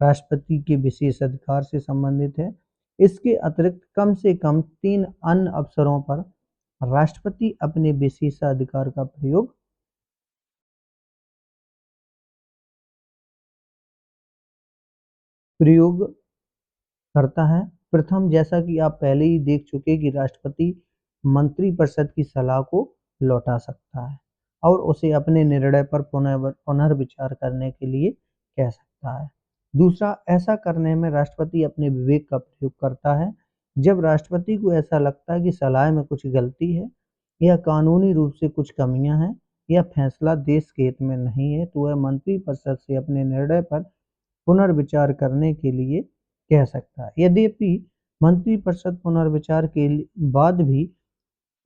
राष्ट्रपति के विशेष अधिकार से संबंधित है। इसके अतिरिक्त कम से कम 3 अन्य अवसरों पर राष्ट्रपति अपने विशेषाधिकार का प्रयोग करता है। प्रथम, जैसा कि आप पहले ही देख चुके कि राष्ट्रपति मंत्रिपरिषद की सलाह को लौटा सकता है और उसे अपने निर्णय पर पुनर्विचार करने के लिए कह सकता है। दूसरा, ऐसा करने में राष्ट्रपति अपने विवेक का प्रयोग करता है। जब राष्ट्रपति को ऐसा लगता है कि सलाह में कुछ गलती है या कानूनी रूप से कुछ कमियां हैं या फैसला देश के हित में नहीं है, तो वह मंत्रिपरिषद से अपने निर्णय पर पुनर्विचार करने के लिए कह सकता है। यद्यपि मंत्रिपरिषद पुनर्विचार के बाद भी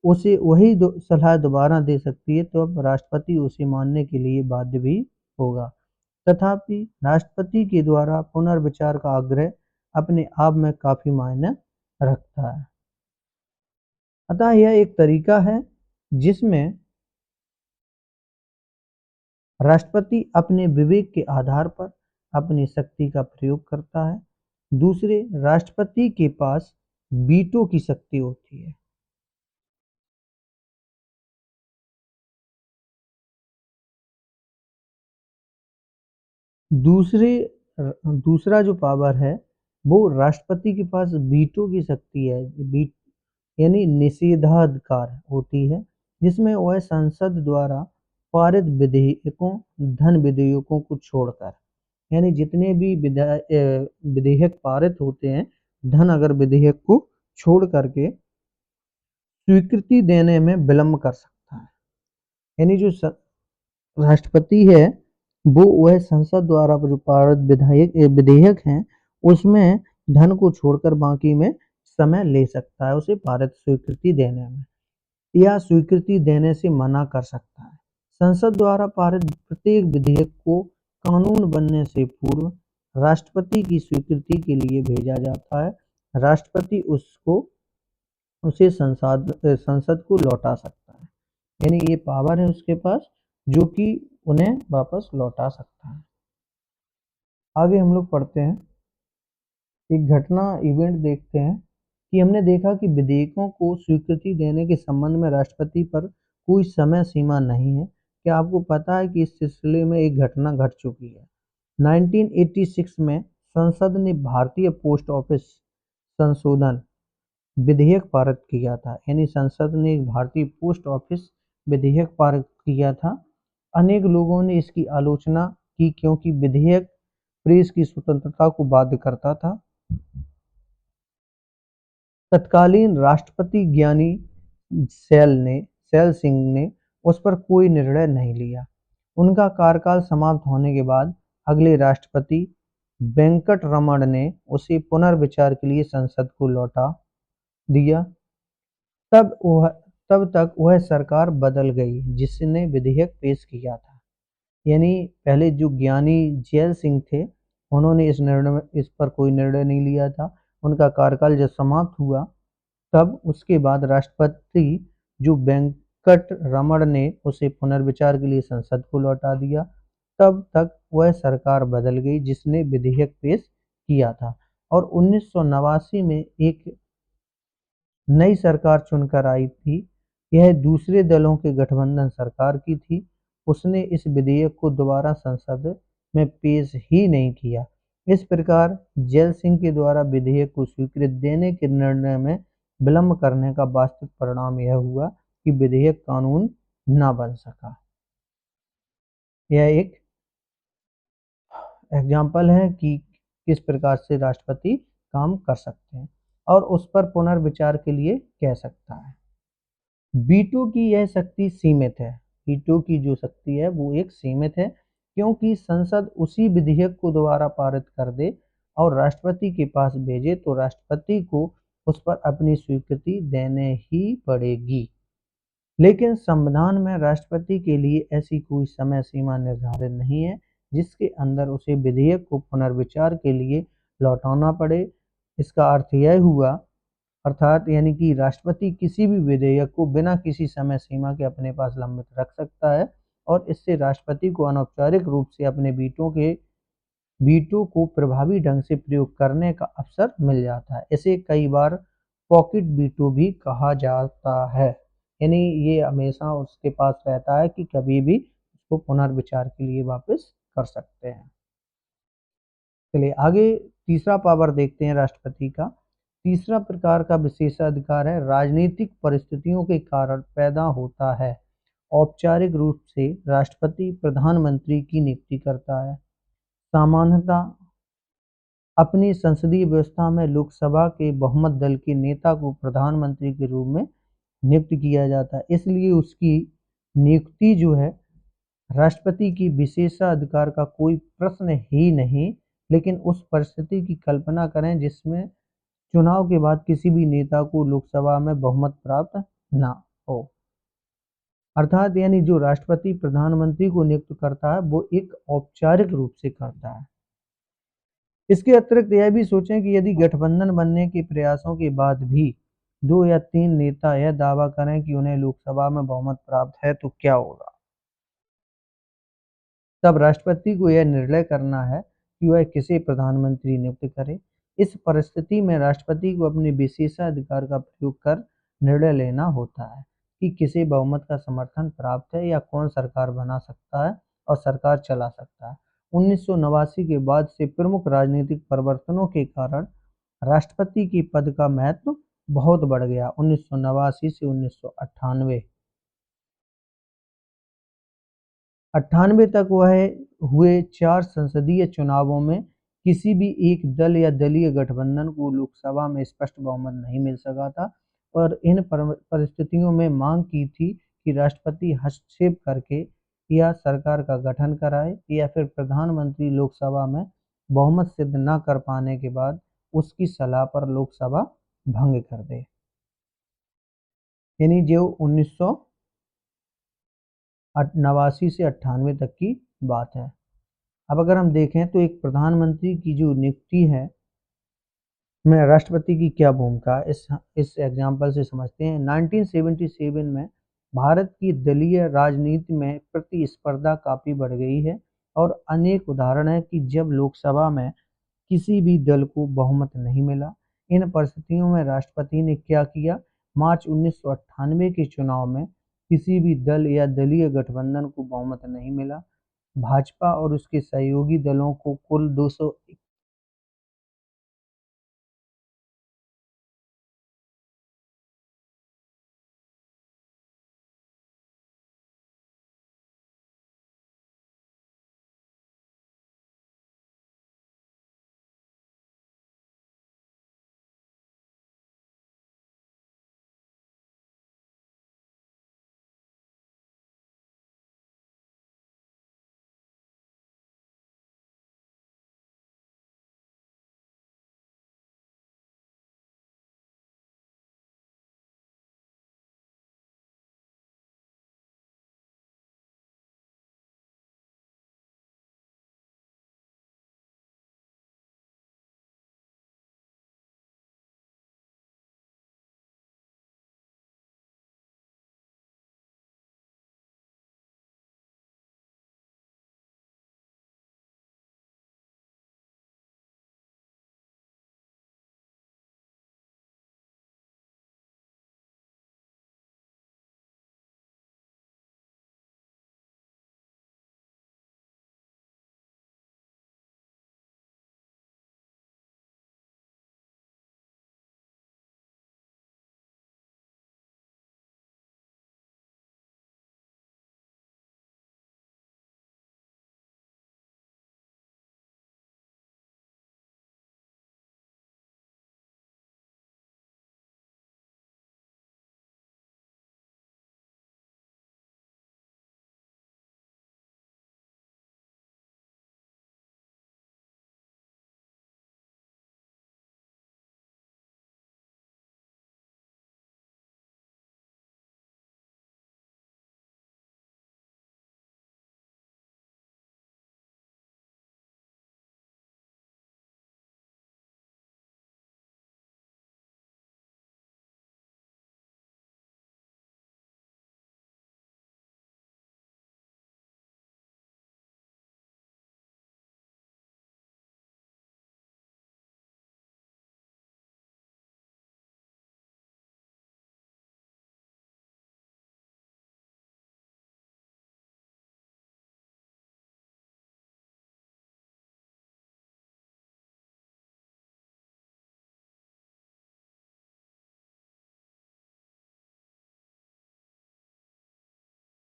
उसे वही सलाह दोबारा दे सकती है, तो अब राष्ट्रपति उसे मानने के लिए बाध्य भी होगा। तथापि राष्ट्रपति के द्वारा पुनर्विचार का आग्रह अपने आप में काफी मायने रखता है। अतः यह एक तरीका है जिसमें राष्ट्रपति अपने विवेक के आधार पर अपनी शक्ति का प्रयोग करता है। दूसरे, राष्ट्रपति के पास वीटो की शक्ति होती है। दूसरा जो पावर है वो राष्ट्रपति के पास वीटो की शक्ति है, यानी निषेधाधिकार होती है, जिसमें वह संसद द्वारा पारित विधेयकों, धन विधेयकों को छोड़कर, यानी जितने भी विधेयक पारित होते हैं, धन अगर विधेयक को छोड़ करके स्वीकृति देने में विलंब कर सकता है। यानी जो राष्ट्रपति है वो वह संसद द्वारा जो पारित विधेयक हैं उसमें धन को छोड़कर बाकी में समय ले सकता है उसे पारित स्वीकृति देने में, या स्वीकृति देने से मना कर सकता है। संसद द्वारा पारित प्रत्येक विधेयक को कानून बनने से पूर्व राष्ट्रपति की स्वीकृति के लिए भेजा जाता है। राष्ट्रपति उसे संसद को लौटा सकता है, यानी ये पावर है उसके पास जो कि उन्हें वापस लौटा सकता है। आगे हम लोग पढ़ते हैं, एक घटना इवेंट देखते हैं कि हमने देखा कि विधेयकों को स्वीकृति देने के संबंध में राष्ट्रपति पर कोई समय सीमा नहीं है। क्या आपको पता है कि इस सिलसिले में एक घटना घट चुकी है? 1986 में संसद ने भारतीय पोस्ट ऑफिस संशोधन विधेयक पारित किया था। यानी संसद ने एक भारतीय पोस्ट ऑफिस विधेयक पारित किया था। अनेक लोगों ने इसकी आलोचना की क्योंकि विधेयक प्रेस की स्वतंत्रता को बाध्य करता था। तत्कालीन राष्ट्रपति ज्ञानी सैल सिंह ने उस पर कोई निर्णय नहीं लिया। उनका कार्यकाल समाप्त होने के बाद अगले राष्ट्रपति वेंकट रमण ने उसे पुनर्विचार के लिए संसद को लौटा दिया। तब वह तब तक वह सरकार बदल गई जिसने विधेयक पेश किया था। यानी पहले जो ज्ञानी जैल सिंह थे, उन्होंने इस पर कोई निर्णय नहीं लिया था। उनका कार्यकाल जब समाप्त हुआ तब उसके बाद राष्ट्रपति जो वेंकट रमण ने उसे पुनर्विचार के लिए संसद को लौटा दिया। तब तक वह सरकार बदल गई जिसने विधेयक पेश किया था और 1989 में एक नई सरकार चुनकर आई थी। यह दूसरे दलों के गठबंधन सरकार की थी। उसने इस विधेयक को दोबारा संसद में पेश ही नहीं किया। इस प्रकार जैल सिंह के द्वारा विधेयक को स्वीकृति देने के निर्णय में विलंब करने का वास्तविक परिणाम यह हुआ कि विधेयक कानून न बन सका। यह एक एग्जाम्पल है कि किस प्रकार से राष्ट्रपति काम कर सकते हैं और उस पर पुनर्विचार के लिए कह सकता है। वीटो की यह शक्ति सीमित है। वीटो की जो शक्ति है वो एक सीमित है क्योंकि संसद उसी विधेयक को दोबारा पारित कर दे और राष्ट्रपति के पास भेजे तो राष्ट्रपति को उस पर अपनी स्वीकृति देने ही पड़ेगी। लेकिन संविधान में राष्ट्रपति के लिए ऐसी कोई समय सीमा निर्धारित नहीं है जिसके अंदर उसे विधेयक को पुनर्विचार के लिए लौटाना पड़े। इसका अर्थ यह हुआ अर्थात यानी कि राष्ट्रपति किसी भी विधेयक को बिना किसी समय सीमा के अपने पास लंबित रख सकता है और इससे राष्ट्रपति को अनौपचारिक रूप से अपने वीटो को प्रभावी ढंग से प्रयोग करने का अवसर मिल जाता है। इसे कई बार पॉकेट वीटो भी कहा जाता है। यानी ये हमेशा उसके पास रहता है कि कभी भी उसको पुनर्विचार के लिए वापस कर सकते हैं। चलिए आगे तीसरा पावर देखते हैं राष्ट्रपति का। तीसरा प्रकार का विशेषाधिकार है राजनीतिक परिस्थितियों के कारण पैदा होता है। औपचारिक रूप से राष्ट्रपति प्रधानमंत्री की नियुक्ति करता है। सामान्यतः अपनी संसदीय व्यवस्था में लोकसभा के बहुमत दल के नेता को प्रधानमंत्री के रूप में नियुक्त किया जाता है। इसलिए उसकी नियुक्ति जो है राष्ट्रपति की विशेषाधिकार का कोई प्रश्न ही नहीं। लेकिन उस परिस्थिति की कल्पना करें जिसमें चुनाव के बाद किसी भी नेता को लोकसभा में बहुमत प्राप्त ना हो। अर्थात यानी जो राष्ट्रपति प्रधानमंत्री को नियुक्त करता है वो एक औपचारिक रूप से करता है। इसके अतिरिक्त यह भी सोचें कि यदि गठबंधन बनने के प्रयासों के बाद भी 2 या 3 नेता यह दावा करें कि उन्हें लोकसभा में बहुमत प्राप्त है तो क्या होगा। तब राष्ट्रपति को यह निर्णय करना है कि वह किसे प्रधानमंत्री नियुक्त करे। इस परिस्थिति में राष्ट्रपति को अपने विशेषाधिकार का प्रयोग कर निर्णय लेना होता है कि किसे बहुमत का समर्थन प्राप्त है या कौन सरकार बना सकता है और सरकार चला सकता है। 1989 के बाद से प्रमुख राजनीतिक परिवर्तनों के कारण राष्ट्रपति के पद का महत्व बहुत बढ़ गया। 1989 से 1998 तक वह हुए 4 संसदीय चुनावों में किसी भी एक दल या दलीय गठबंधन को लोकसभा में स्पष्ट बहुमत नहीं मिल सका था और इन परिस्थितियों में मांग की थी कि राष्ट्रपति हस्तक्षेप करके या सरकार का गठन कराए या फिर प्रधानमंत्री लोकसभा में बहुमत सिद्ध न कर पाने के बाद उसकी सलाह पर लोकसभा भंग कर दे। यानी जो 1989 से 98 तक की बात है। अब अगर हम देखें तो एक प्रधानमंत्री की जो नियुक्ति है में राष्ट्रपति की क्या भूमिका है इस एग्जाम्पल से समझते हैं। 1977 में भारत की दलीय राजनीति में प्रतिस्पर्धा काफ़ी बढ़ गई है और अनेक उदाहरण है कि जब लोकसभा में किसी भी दल को बहुमत नहीं मिला। इन परिस्थितियों में राष्ट्रपति ने क्या किया, मार्च 1998 के चुनाव में किसी भी दल या दलीय गठबंधन को बहुमत नहीं मिला। भाजपा और उसके सहयोगी दलों को कुल 200।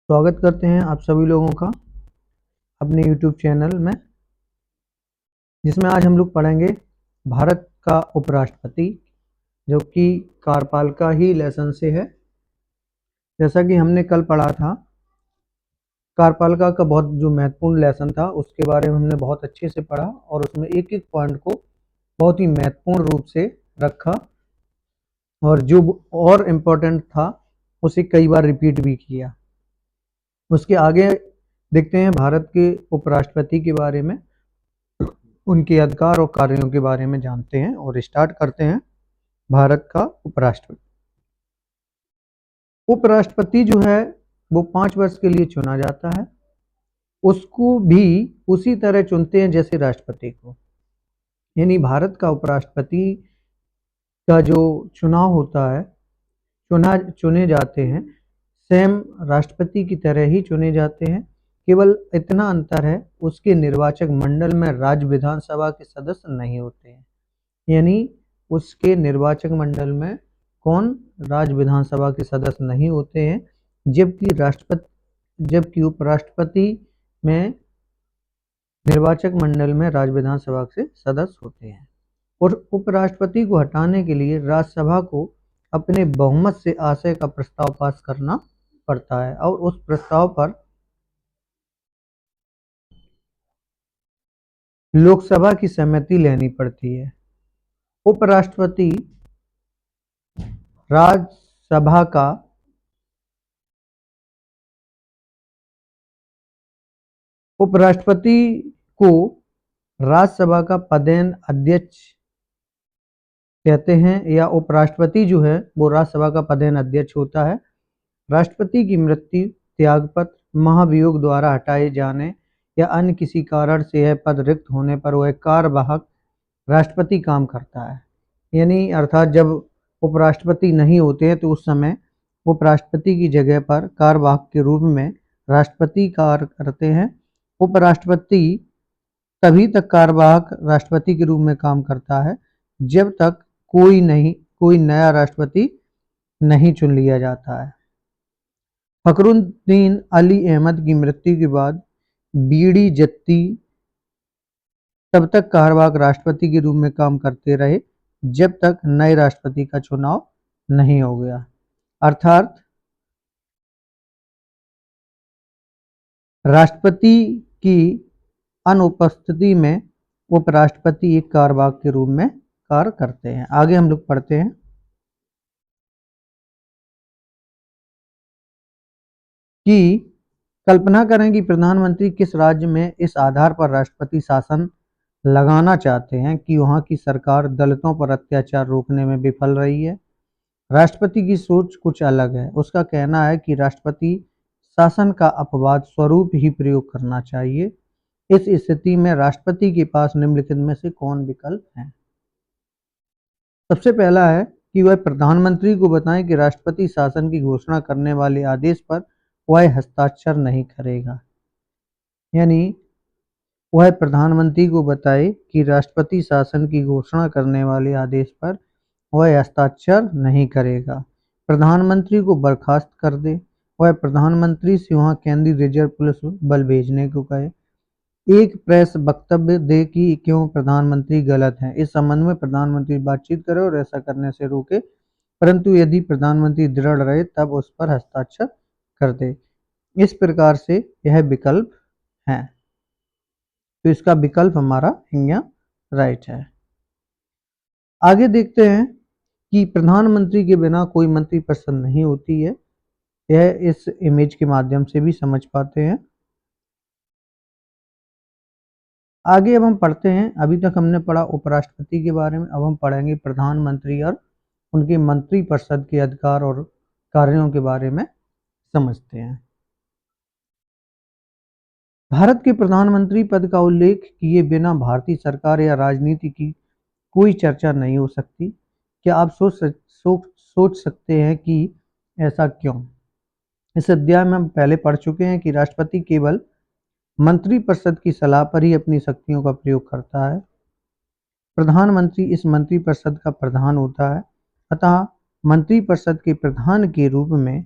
स्वागत करते हैं आप सभी लोगों का अपने YouTube चैनल में, जिसमें आज हम लोग पढ़ेंगे भारत का उपराष्ट्रपति, जो कि कार्यपालिका ही लेसन से है। जैसा कि हमने कल पढ़ा था, कार्यपालिका का बहुत जो महत्वपूर्ण लेसन था उसके बारे में हमने बहुत अच्छे से पढ़ा और उसमें एक एक पॉइंट को बहुत ही महत्वपूर्ण रूप से रखा और जो और इम्पोर्टेंट था उसे कई बार रिपीट भी किया। उसके आगे देखते हैं भारत के उपराष्ट्रपति के बारे में, उनके अधिकार और कार्यों के बारे में जानते हैं और स्टार्ट करते हैं। भारत का उपराष्ट्रपति, उपराष्ट्रपति जो है वो 5 वर्ष के लिए चुना जाता है। उसको भी उसी तरह चुनते हैं जैसे राष्ट्रपति को, यानी भारत का उपराष्ट्रपति का जो चुनाव होता है, चुने जाते हैं सेम राष्ट्रपति की तरह ही चुने जाते हैं। केवल इतना अंतर है, उसके निर्वाचक मंडल में राज्य विधानसभा के सदस्य नहीं होते हैं। यानी उसके निर्वाचक मंडल में कौन, राज्य विधानसभा के सदस्य नहीं होते हैं, जबकि उपराष्ट्रपति में निर्वाचक मंडल में राज्य विधानसभा से सदस्य होते हैं। और उपराष्ट्रपति को हटाने के लिए राज्यसभा को अपने बहुमत से आशय का प्रस्ताव पास करना पड़ता है और उस प्रस्ताव पर लोकसभा की सहमति लेनी पड़ती है। उपराष्ट्रपति राज्यसभा का उपराष्ट्रपति को राज्यसभा का पदेन अध्यक्ष कहते हैं, या उपराष्ट्रपति जो है वो राज्यसभा का पदेन अध्यक्ष होता है। राष्ट्रपति की मृत्यु, त्यागपत्र, महाभियोग द्वारा हटाए जाने या अन्य किसी कारण से यह पद रिक्त होने पर वह कार्यवाहक राष्ट्रपति काम करता है। यानी अर्थात जब उपराष्ट्रपति नहीं होते हैं तो उस समय उपराष्ट्रपति की जगह पर कार्यवाहक के रूप में राष्ट्रपति कार्य करते हैं। उपराष्ट्रपति तभी तक कार्यवाहक राष्ट्रपति के रूप में काम करता है जब तक कोई नया राष्ट्रपति नहीं चुन लिया जाता है। फखरुद्दीन अली अहमद की मृत्यु के बाद बीडी जत्ती तब तक कार्यवाहक राष्ट्रपति के रूप में काम करते रहे जब तक नए राष्ट्रपति का चुनाव नहीं हो गया। अर्थात राष्ट्रपति की अनुपस्थिति में उपराष्ट्रपति एक कार्यवाहक के रूप में कार्य करते हैं। आगे हम लोग पढ़ते हैं कि कल्पना करें कि प्रधानमंत्री किस राज्य में इस आधार पर राष्ट्रपति शासन लगाना चाहते हैं कि वहां की सरकार दलितों पर अत्याचार रोकने में विफल रही है। राष्ट्रपति की सोच कुछ अलग है। उसका कहना है कि राष्ट्रपति शासन का अपवाद स्वरूप ही प्रयोग करना चाहिए। इस स्थिति में राष्ट्रपति के पास निम्नलिखित में से कौन विकल्प है? सबसे पहला है कि वह प्रधानमंत्री को बताएं कि राष्ट्रपति शासन की घोषणा करने वाले आदेश पर वह हस्ताक्षर नहीं करेगा। यानी वह प्रधानमंत्री को बताए कि राष्ट्रपति शासन की घोषणा करने वाले आदेश पर वह हस्ताक्षर नहीं करेगा। प्रधानमंत्री को बर्खास्त कर दे। वह प्रधानमंत्री से वहां केंद्रीय रिजर्व पुलिस बल भेजने को कहे। एक प्रेस वक्तव्य दे कि क्यों प्रधानमंत्री गलत हैं। इस संबंध में प्रधानमंत्री बातचीत करे और ऐसा करने से रोके, परंतु यदि प्रधानमंत्री दृढ़ रहे तब उस पर हस्ताक्षर कर दे। इस प्रकार से यह विकल्प है, तो इसका विकल्प हमारा यहाँ राइट है। आगे देखते हैं कि प्रधानमंत्री के बिना कोई मंत्रिपरिषद नहीं होती है। यह इस इमेज के माध्यम से भी समझ पाते हैं। आगे अब हम पढ़ते हैं, अभी तक हमने पढ़ा उपराष्ट्रपति के बारे में, अब हम पढ़ेंगे प्रधानमंत्री और उनके मंत्रिपरिषद के अधिकार और कार्यों के बारे में समझते हैं। भारत के प्रधानमंत्री पद का उल्लेख किए बिना भारतीय सरकार या राजनीति की कोई चर्चा नहीं हो सकती। क्या आप सोच सकते हैं कि ऐसा क्यों? इस अध्याय में हम पहले पढ़ चुके हैं कि राष्ट्रपति केवल मंत्रिपरिषद की सलाह पर ही अपनी शक्तियों का प्रयोग करता है। प्रधानमंत्री इस मंत्रिपरिषद का प्रधान होता है। अतः मंत्रिपरिषद के प्रधान के रूप में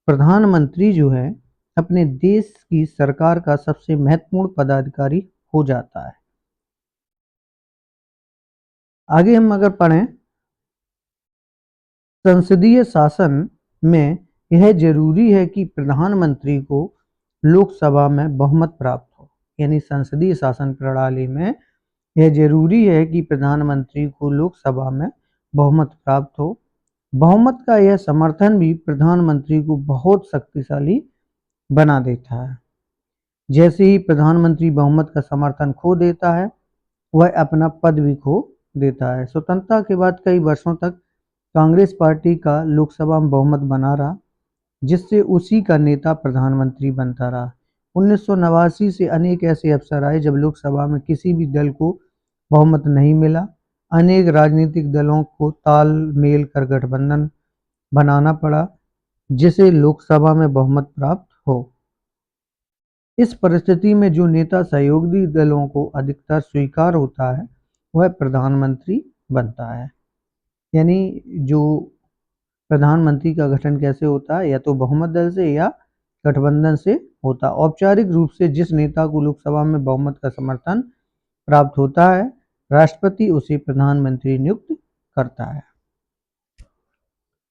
प्रधानमंत्री जो है अपने देश की सरकार का सबसे महत्वपूर्ण पदाधिकारी हो जाता है। आगे हम अगर पढ़ें, संसदीय शासन में यह जरूरी है कि प्रधानमंत्री को लोकसभा में बहुमत प्राप्त हो। यानी संसदीय शासन प्रणाली में यह जरूरी है कि प्रधानमंत्री को लोकसभा में बहुमत प्राप्त हो। बहुमत का यह समर्थन भी प्रधानमंत्री को बहुत शक्तिशाली बना देता है। जैसे ही प्रधानमंत्री बहुमत का समर्थन खो देता है, वह अपना पद भी खो देता है। स्वतंत्रता के बाद कई वर्षों तक कांग्रेस पार्टी का लोकसभा में बहुमत बना रहा, जिससे उसी का नेता प्रधानमंत्री बनता रहा। 1989 से अनेक ऐसे अवसर आए जब लोकसभा में किसी भी दल को बहुमत नहीं मिला। अनेक राजनीतिक दलों को तालमेल कर गठबंधन बनाना पड़ा, जिसे लोकसभा में बहुमत प्राप्त हो। इस परिस्थिति में जो नेता सहयोगी दलों को अधिकतर स्वीकार होता है, वह प्रधानमंत्री बनता है। यानी जो प्रधानमंत्री का गठन कैसे होता है, या तो बहुमत दल से या गठबंधन से होता। औपचारिक रूप से जिस नेता को लोकसभा में बहुमत का समर्थन प्राप्त होता है, राष्ट्रपति उसे प्रधानमंत्री नियुक्त करता है।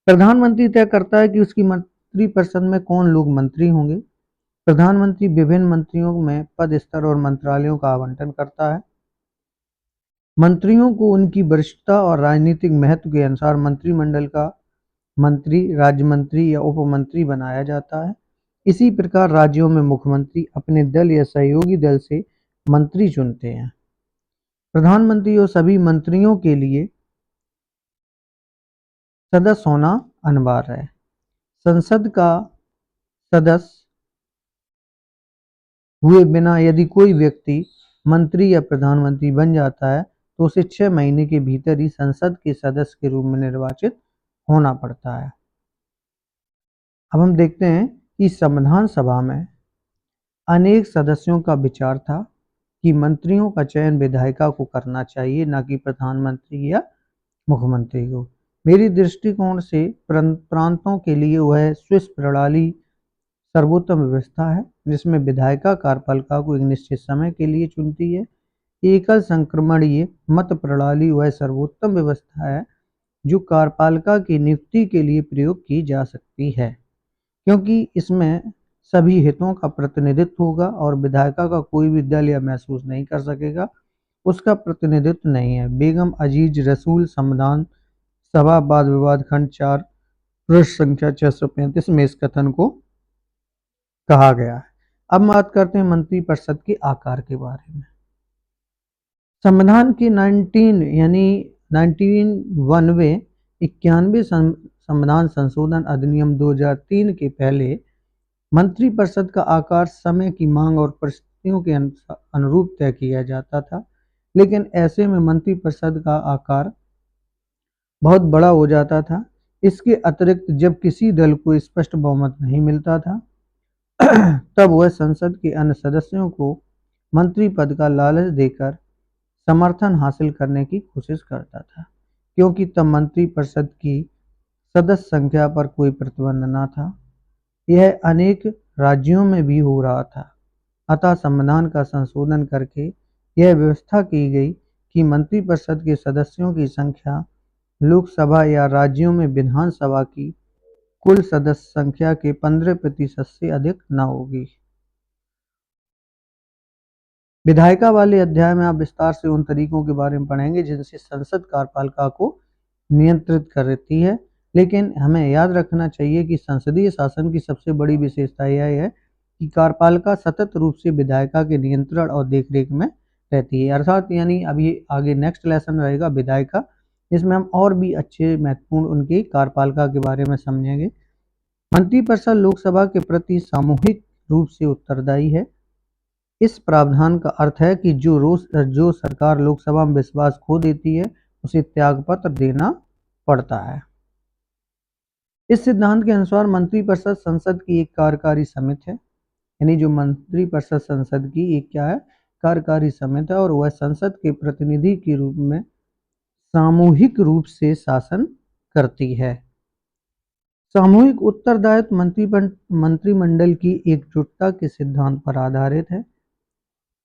प्रधानमंत्री तय करता है कि उसकी मंत्रिपरिषद में कौन लोग मंत्री होंगे। प्रधानमंत्री विभिन्न मंत्रियों में पद, स्तर और मंत्रालयों का आवंटन करता है। मंत्रियों को उनकी वरिष्ठता और राजनीतिक महत्व के अनुसार मंत्रिमंडल का मंत्री, राज्य मंत्री या उपमंत्री बनाया जाता है। इसी प्रकार राज्यों में मुख्यमंत्री अपने दल या सहयोगी दल से मंत्री चुनते हैं। प्रधानमंत्री और सभी मंत्रियों के लिए सदस्य होना अनिवार्य है। संसद का सदस्य हुए बिना यदि कोई व्यक्ति मंत्री या प्रधानमंत्री बन जाता है, तो उसे 6 महीने के भीतर ही संसद के सदस्य के रूप में निर्वाचित होना पड़ता है। अब हम देखते हैं कि संविधान सभा में अनेक सदस्यों का विचार था कि मंत्रियों का चयन विधायिका को करना चाहिए, ना कि प्रधानमंत्री या मुख्यमंत्री को। मेरी दृष्टिकोण से प्रांतों के लिए वह स्विस प्रणाली सर्वोत्तम व्यवस्था है, जिसमें विधायिका कार्यपालिका को एक निश्चित समय के लिए चुनती है। एकल संक्रमणीय मत प्रणाली वह सर्वोत्तम व्यवस्था है जो कार्यपालिका की नियुक्ति के लिए प्रयोग की जा सकती है, क्योंकि इसमें सभी हितों का प्रतिनिधित्व होगा और विधायिका का कोई भी दल या महसूस नहीं कर सकेगा उसका प्रतिनिधित्व नहीं है। बेगम अजीज रसूल संविधान सभा वाद विवाद खंड 4 पृष्ठ संख्या 635 में इस कथन को कहा गया है। अब बात करते हैं मंत्रिपरिषद के आकार के बारे में। संविधान के 91वें संविधान संशोधन अधिनियम 2003 के पहले मंत्रिपरिषद का आकार समय की मांग और परिस्थितियों के अनुरूप तय किया जाता था, लेकिन ऐसे में मंत्रिपरिषद का आकार बहुत बड़ा हो जाता था। इसके अतिरिक्त जब किसी दल को स्पष्ट बहुमत नहीं मिलता था तब वह संसद के अन्य सदस्यों को मंत्री पद का लालच देकर समर्थन हासिल करने की कोशिश करता था, क्योंकि तब मंत्रिपरिषद की सदस्य संख्या पर कोई प्रतिबंध न था। यह अनेक राज्यों में भी हो रहा था। अतः संविधान का संशोधन करके यह व्यवस्था की गई कि मंत्रिपरिषद के सदस्यों की संख्या लोकसभा या राज्यों में विधानसभा की कुल सदस्य संख्या के 15% से अधिक न होगी। विधायिका वाले अध्याय में आप विस्तार से उन तरीकों के बारे में पढ़ेंगे जिनसे संसद कार्यपालिका को नियंत्रित करती है, लेकिन हमें याद रखना चाहिए कि संसदीय शासन की सबसे बड़ी विशेषता यह है कि कार्यपालिका सतत रूप से विधायिका के नियंत्रण और देखरेख में रहती है। अर्थात यानी अभी आगे नेक्स्ट लेसन रहेगा विधायिका, जिसमें हम और भी अच्छे महत्वपूर्ण उनकी कार्यपालिका के बारे में समझेंगे। मंत्रिपरिषद लोकसभा के प्रति सामूहिक रूप से उत्तरदायी है। इस प्रावधान का अर्थ है कि जो सरकार लोकसभा में विश्वास खो देती है उसे त्यागपत्र देना पड़ता है। इस सिद्धांत के अनुसार मंत्रिपरिषद संसद की एक कार्यकारी समिति है, यानी जो मंत्रिपरिषद संसद की एक क्या है, कार्यकारी समिति है, और वह संसद के प्रतिनिधि के रूप में सामूहिक रूप से शासन करती है। सामूहिक उत्तरदायित्व मंत्रिमंडल की एकजुटता के सिद्धांत पर आधारित है।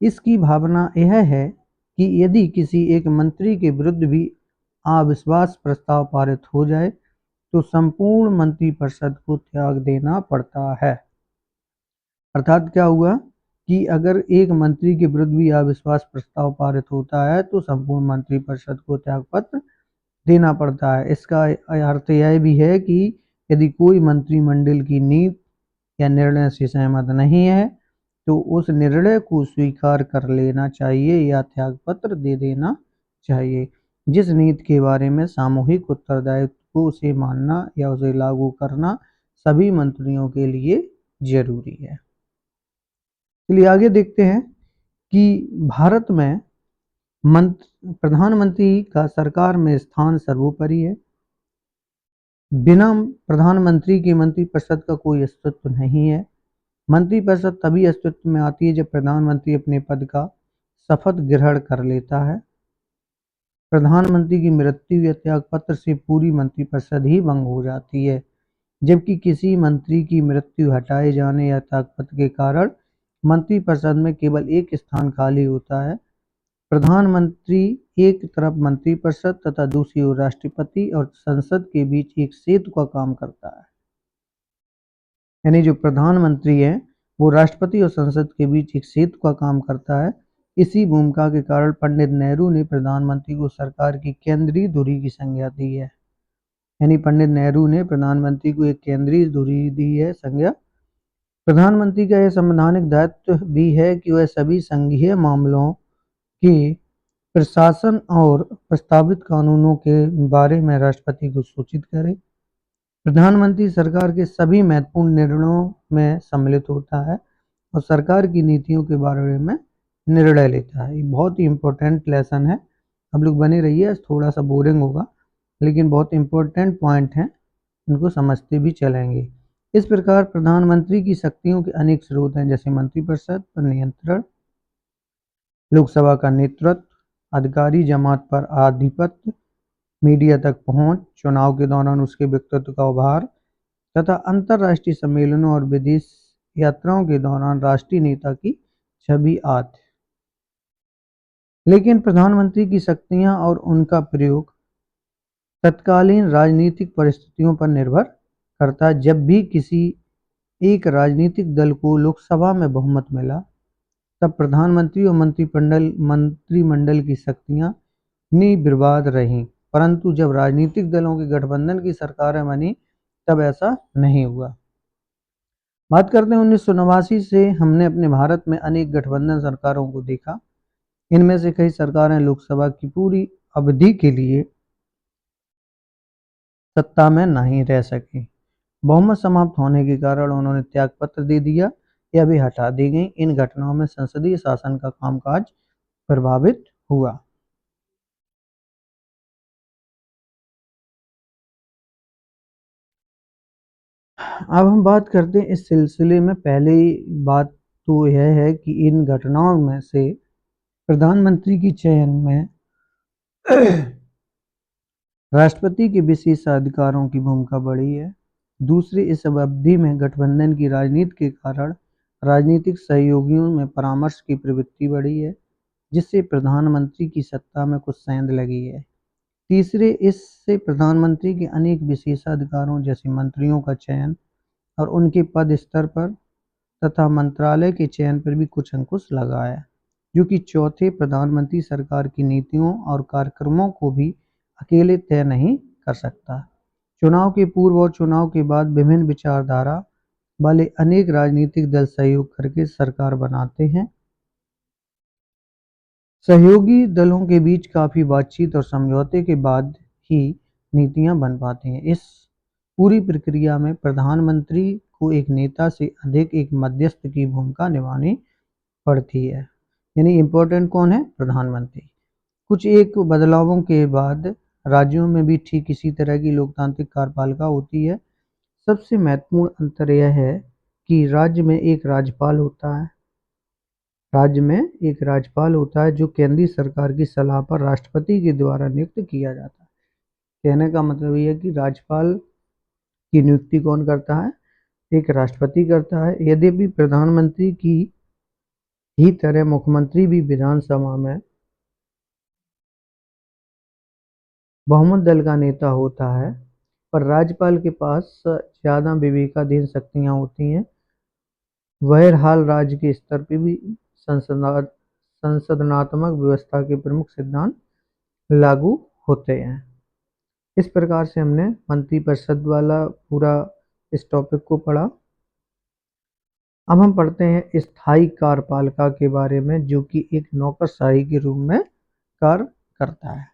इसकी भावना यह है कि यदि किसी एक मंत्री के विरुद्ध भी अविश्वास प्रस्ताव पारित हो जाए तो संपूर्ण मंत्रिपरिषद को त्याग देना पड़ता है। अर्थात क्या हुआ कि अगर एक मंत्री के विरुद्ध भी अविश्वास प्रस्ताव पारित होता है तो संपूर्ण मंत्रिपरिषद को त्यागपत्र देना पड़ता है। इसका अर्थ यह भी है कि यदि कोई मंत्रिमंडल की नीति या निर्णय से सहमत नहीं है तो उस निर्णय को स्वीकार कर लेना चाहिए या त्यागपत्र दे देना चाहिए। जिस नीति के बारे में सामूहिक उत्तरदायित्व को उसे मानना या उसे लागू करना सभी मंत्रियों के लिए जरूरी है। चलिए आगे देखते हैं कि भारत में प्रधानमंत्री का सरकार में स्थान सर्वोपरि है। बिना प्रधानमंत्री के मंत्रिपरिषद का कोई अस्तित्व नहीं है। मंत्रिपरिषद तभी अस्तित्व में आती है जब प्रधानमंत्री अपने पद का शपथ ग्रहण कर लेता है। प्रधानमंत्री की मृत्यु या त्यागपत्र से पूरी मंत्रिपरिषद ही भंग हो जाती है, जबकि किसी मंत्री की मृत्यु, हटाए जाने या त्यागपत्र के कारण मंत्रिपरिषद में केवल एक स्थान खाली होता है। प्रधानमंत्री एक तरफ मंत्रिपरिषद तथा दूसरी ओर राष्ट्रपति और संसद के बीच एक सेतु का काम करता है। यानी जो प्रधानमंत्री है वो राष्ट्रपति और संसद के बीच एक सेतु का काम करता है। इसी भूमिका के कारण पंडित नेहरू ने प्रधानमंत्री को सरकार की केंद्रीय धुरी की संज्ञा दी है। यानी पंडित नेहरू ने प्रधानमंत्री को एक केंद्रीय धुरी दी है संज्ञा। प्रधानमंत्री का यह संवैधानिक दायित्व भी है कि वह सभी संघीय मामलों के प्रशासन और प्रस्तावित कानूनों के बारे में राष्ट्रपति को सूचित करे। प्रधानमंत्री सरकार के सभी महत्वपूर्ण निर्णयों में सम्मिलित होता है और सरकार की नीतियों के बारे में निर्णय लेता है। ये बहुत ही इम्पोर्टेंट लेसन है, आप लोग बने रहिए। थोड़ा सा बोरिंग होगा लेकिन बहुत इम्पोर्टेंट पॉइंट हैं, इनको समझते भी चलेंगे। इस प्रकार प्रधानमंत्री की शक्तियों के अनेक स्रोत हैं, जैसे मंत्रिपरिषद पर नियंत्रण, लोकसभा का नेतृत्व, अधिकारी जमात पर आधिपत्य, मीडिया तक पहुंच, चुनाव के दौरान उसके व्यक्तित्व का उभार तथा अंतर्राष्ट्रीय सम्मेलनों और विदेश यात्राओं के दौरान राष्ट्रीय नेता की छवि आदि। लेकिन प्रधानमंत्री की शक्तियां और उनका प्रयोग तत्कालीन राजनीतिक परिस्थितियों पर निर्भर करता है। जब भी किसी एक राजनीतिक दल को लोकसभा में बहुमत मिला, तब प्रधानमंत्री और मंत्रिमंडल की शक्तियां निर्विवाद रहीं। परंतु जब राजनीतिक दलों के गठबंधन की सरकारें बनी, तब ऐसा नहीं हुआ। बात करते हैं 1989 से हमने अपने भारत में अनेक गठबंधन सरकारों को देखा। इनमें से कई सरकारें लोकसभा की पूरी अवधि के लिए सत्ता में नहीं रह सकी। बहुमत समाप्त होने के कारण उन्होंने त्यागपत्र दे दिया या वे हटा दी गई। इन घटनाओं में संसदीय शासन का कामकाज प्रभावित हुआ। अब हम बात करते हैं इस सिलसिले में। पहली बात तो यह है कि इन घटनाओं में से प्रधानमंत्री की चयन में राष्ट्रपति के विशेषाधिकारों की भूमिका बड़ी है। दूसरी, इस अवधि में गठबंधन की राजनीति के कारण राजनीतिक सहयोगियों में परामर्श की प्रवृत्ति बढ़ी है, जिससे प्रधानमंत्री की सत्ता में कुछ सेंध लगी है। तीसरे, इससे प्रधानमंत्री के अनेक विशेषाधिकारों जैसे मंत्रियों का चयन और उनके पद स्तर पर तथा मंत्रालय के चयन पर भी कुछ अंकुश लगा है। जो कि चौथे, प्रधानमंत्री सरकार की नीतियों और कार्यक्रमों को भी अकेले तय नहीं कर सकता। चुनाव के पूर्व और चुनाव के बाद विभिन्न विचारधारा वाले अनेक राजनीतिक दल सहयोग करके सरकार बनाते हैं। सहयोगी दलों के बीच काफी बातचीत और समझौते के बाद ही नीतियां बन पाती हैं। इस पूरी प्रक्रिया में प्रधानमंत्री को एक नेता से अधिक एक मध्यस्थ की भूमिका निभानी पड़ती है। यानी इम्पोर्टेंट कौन है? प्रधानमंत्री। कुछ एक बदलावों के बाद राज्यों में भी ठीक इसी तरह की लोकतांत्रिक कार्यपालिका होती है। सबसे महत्वपूर्ण अंतर यह है कि राज्य में एक राज्यपाल होता है। जो केंद्रीय सरकार की सलाह पर राष्ट्रपति के द्वारा नियुक्त किया जाता है। कहने का मतलब यह है कि राज्यपाल की नियुक्ति कौन करता है? एक राष्ट्रपति करता है। यद्यपि प्रधानमंत्री की ही तरह मुख्यमंत्री भी विधानसभा में बहुमत दल का नेता होता है, पर राज्यपाल के पास ज़्यादा विवेकाधीन शक्तियां होती हैं। बहरहाल राज्य के स्तर पर भी संसदनात्मक व्यवस्था के प्रमुख सिद्धांत लागू होते हैं। इस प्रकार से हमने मंत्रिपरिषद वाला पूरा इस टॉपिक को पढ़ा। अब हम पढ़ते हैं स्थायी कार्यपालिका के बारे में, जो कि एक नौकरशाही के रूप में कार्य करता है।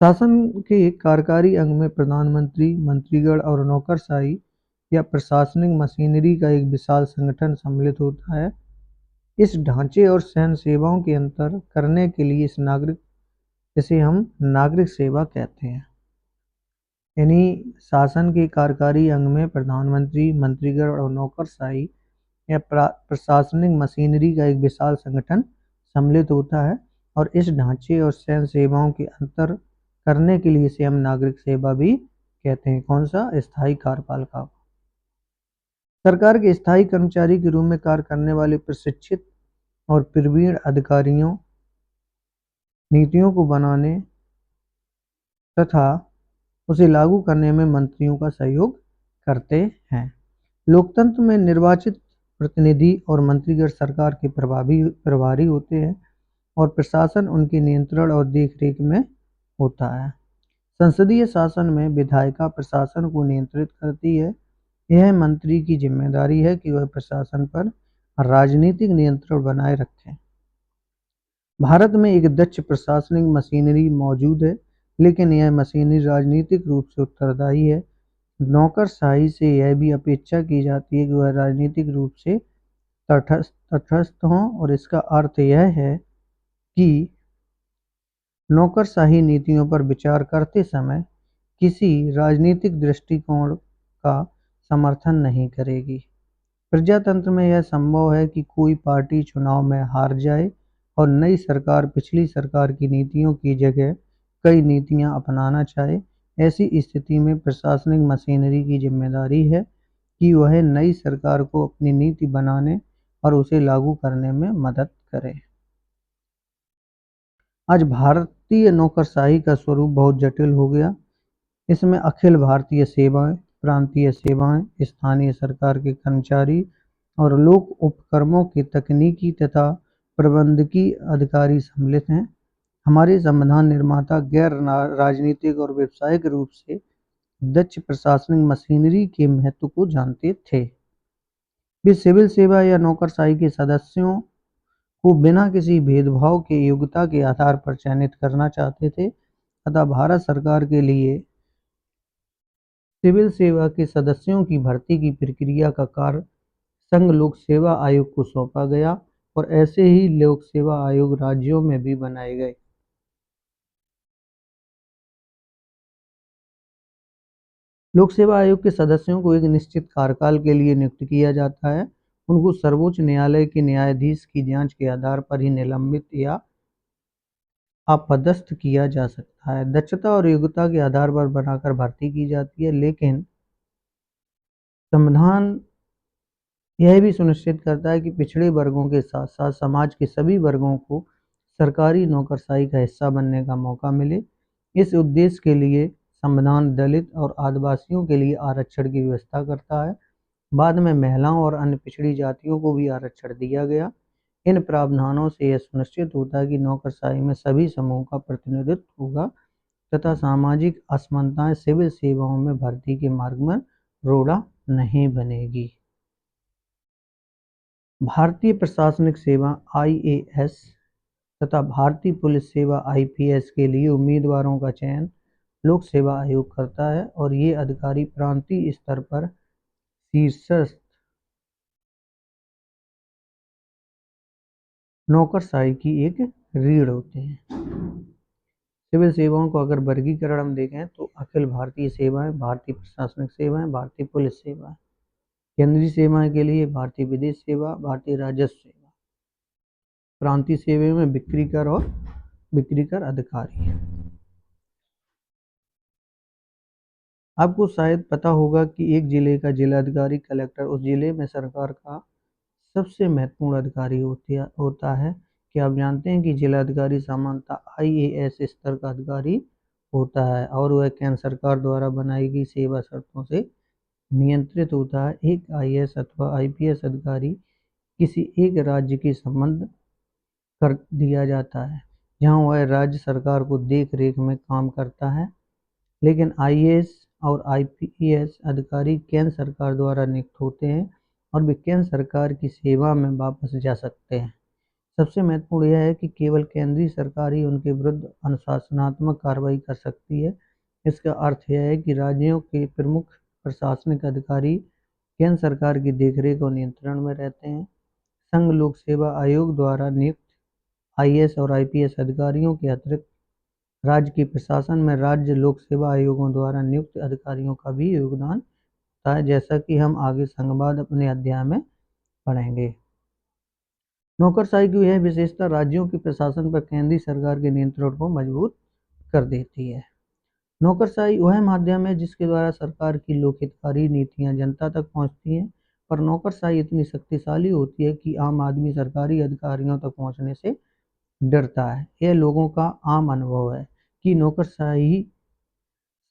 शासन के कार्यकारी अंग में प्रधानमंत्री, मंत्रीगण और नौकरशाही या प्रशासनिक मशीनरी का एक विशाल संगठन सम्मिलित होता है। इस ढांचे और सैन्य सेवाओं के अंतर करने के लिए इसे हम नागरिक सेवा कहते हैं। यानी शासन के कार्यकारी अंग में प्रधानमंत्री, मंत्रीगण और नौकरशाही या प्रशासनिक मशीनरी का एक विशाल संगठन सम्मिलित होता है, और इस ढांचे और सैन्य सेवाओं के अंतर करने के लिए इसे हम नागरिक सेवा भी कहते हैं। कौन सा? स्थायी कार्यपालिका। सरकार के स्थायी कर्मचारी के रूप में कार्य करने वाले प्रशिक्षित और प्रवीण अधिकारियों नीतियों को बनाने तथा उसे लागू करने में मंत्रियों का सहयोग करते हैं। लोकतंत्र में निर्वाचित प्रतिनिधि और मंत्रीगण सरकार के प्रभारी होते हैं, और प्रशासन उनके नियंत्रण और देखरेख में होता है। संसदीय शासन में विधायिका प्रशासन को नियंत्रित करती है। यह मंत्री की जिम्मेदारी है कि वह प्रशासन पर राजनीतिक नियंत्रण बनाए रखें। भारत में एक दक्ष प्रशासनिक मशीनरी मौजूद है, लेकिन यह मशीनरी राजनीतिक रूप से उत्तरदायी है। नौकरशाही से यह भी अपेक्षा की जाती है कि वह राजनीतिक रूप से तटस्थ हों, और इसका अर्थ यह है कि नौकरशाही नीतियों पर विचार करते समय किसी राजनीतिक दृष्टिकोण का समर्थन नहीं करेगी। प्रजातंत्र में यह संभव है कि कोई पार्टी चुनाव में हार जाए और नई सरकार पिछली सरकार की नीतियों की जगह कई नीतियां अपनाना चाहे। ऐसी स्थिति में प्रशासनिक मशीनरी की जिम्मेदारी है कि वह नई सरकार को अपनी नीति बनाने और उसे लागू करने में मदद करे। आज भारतीय नौकरशाही का स्वरूप बहुत जटिल हो गया। इसमें अखिल भारतीय सेवाएं, प्रांतीय सेवाएं, स्थानीय सरकार के कर्मचारी और लोक उपक्रमों के तकनीकी तथा प्रबंधकीय अधिकारी सम्मिलित हैं। हमारे संविधान निर्माता गैर राजनीतिक और व्यावसायिक रूप से दक्ष प्रशासनिक मशीनरी के महत्व को जानते थे। वे सिविल सेवा या नौकरशाही के सदस्यों को बिना किसी भेदभाव के योग्यता के आधार पर चयनित करना चाहते थे। अतः भारत सरकार के लिए सिविल सेवा के सदस्यों की भर्ती की प्रक्रिया का कार्य संघ लोक सेवा आयोग को सौंपा गया और ऐसे ही लोक सेवा आयोग राज्यों में भी बनाए गए। लोक सेवा आयोग के सदस्यों को एक निश्चित कार्यकाल के लिए नियुक्त किया जाता है। उनको सर्वोच्च न्यायालय के न्यायाधीश की जांच के आधार पर ही निलंबित या अपदस्थ किया जा सकता है। दक्षता और योग्यता के आधार पर बनाकर भर्ती की जाती है, लेकिन संविधान यह भी सुनिश्चित करता है कि पिछड़े वर्गों के साथ साथ समाज के सभी वर्गों को सरकारी नौकरशाही का हिस्सा बनने का मौका मिले। इस उद्देश्य के लिए संविधान दलित और आदिवासियों के लिए आरक्षण की व्यवस्था करता है। बाद में महिलाओं और अन्य पिछड़ी जातियों को भी आरक्षण दिया गया। इन प्रावधानों से यह सुनिश्चित होता है कि नौकरशाही में सभी समूहों का प्रतिनिधित्व होगा तथा सामाजिक असमानताएं सिविल सेवाओं में भर्ती के मार्ग में रोड़ा नहीं बनेगी। भारतीय प्रशासनिक सेवा IAS तथा भारतीय पुलिस सेवा IPS के लिए उम्मीदवारों का चयन लोक सेवा आयोग करता है और ये अधिकारी प्रांतीय स्तर पर शीर्षस्थ नौकरशाही की एक रीढ़ होते हैं। सिविल सेवाओं को अगर वर्गीकरण हम देखें तो अखिल भारतीय सेवाएं, भारतीय प्रशासनिक सेवाएं, भारतीय पुलिस सेवाएं, केंद्रीय सेवाएं के लिए भारतीय विदेश सेवा, भारतीय राजस्व सेवा, प्रांतीय सेवा में बिक्री कर और बिक्री कर अधिकारी। आपको शायद पता होगा कि एक जिले का जिलाधिकारी कलेक्टर उस जिले में सरकार का सबसे महत्वपूर्ण अधिकारी होता है। क्या आप जानते हैं कि जिलाधिकारी सामान्यतः IAS स्तर का अधिकारी होता है और वह केंद्र सरकार द्वारा बनाई गई सेवा शर्तों से नियंत्रित होता है। एक IAS अथवा IPS अधिकारी किसी एक राज्य के संबंध कर दिया जाता है जहां वह राज्य सरकार को देख रेख में काम करता है, लेकिन IAS और IPS अधिकारी केंद्र सरकार द्वारा नियुक्त होते हैं और वे केंद्र सरकार की सेवा में वापस जा सकते हैं। सबसे महत्वपूर्ण यह है कि केवल केंद्रीय सरकार ही उनके विरुद्ध अनुशासनात्मक कार्रवाई कर सकती है। इसका अर्थ यह है कि राज्यों के प्रमुख प्रशासनिक अधिकारी केंद्र सरकार की देखरेख और नियंत्रण में रहते हैं। संघ लोक सेवा आयोग द्वारा नियुक्त IAS और IPS अधिकारियों के अतिरिक्त राज्य के प्रशासन में राज्य लोक सेवा आयोगों द्वारा नियुक्त अधिकारियों का भी योगदान होता है, जैसा कि हम आगे संघवाद अपने अध्याय में पढ़ेंगे। नौकरशाही की यह विशेषता राज्यों के प्रशासन पर केंद्रीय सरकार के नियंत्रण को मजबूत कर देती है। नौकरशाही वह माध्यम है जिसके द्वारा सरकार की लोकहितकारी नीतियां जनता तक पहुंचती हैं, पर नौकरशाही इतनी शक्तिशाली होती है कि आम आदमी सरकारी अधिकारियों तक पहुंचने से डरता है। यह लोगों का आम अनुभव है कि नौकरशाही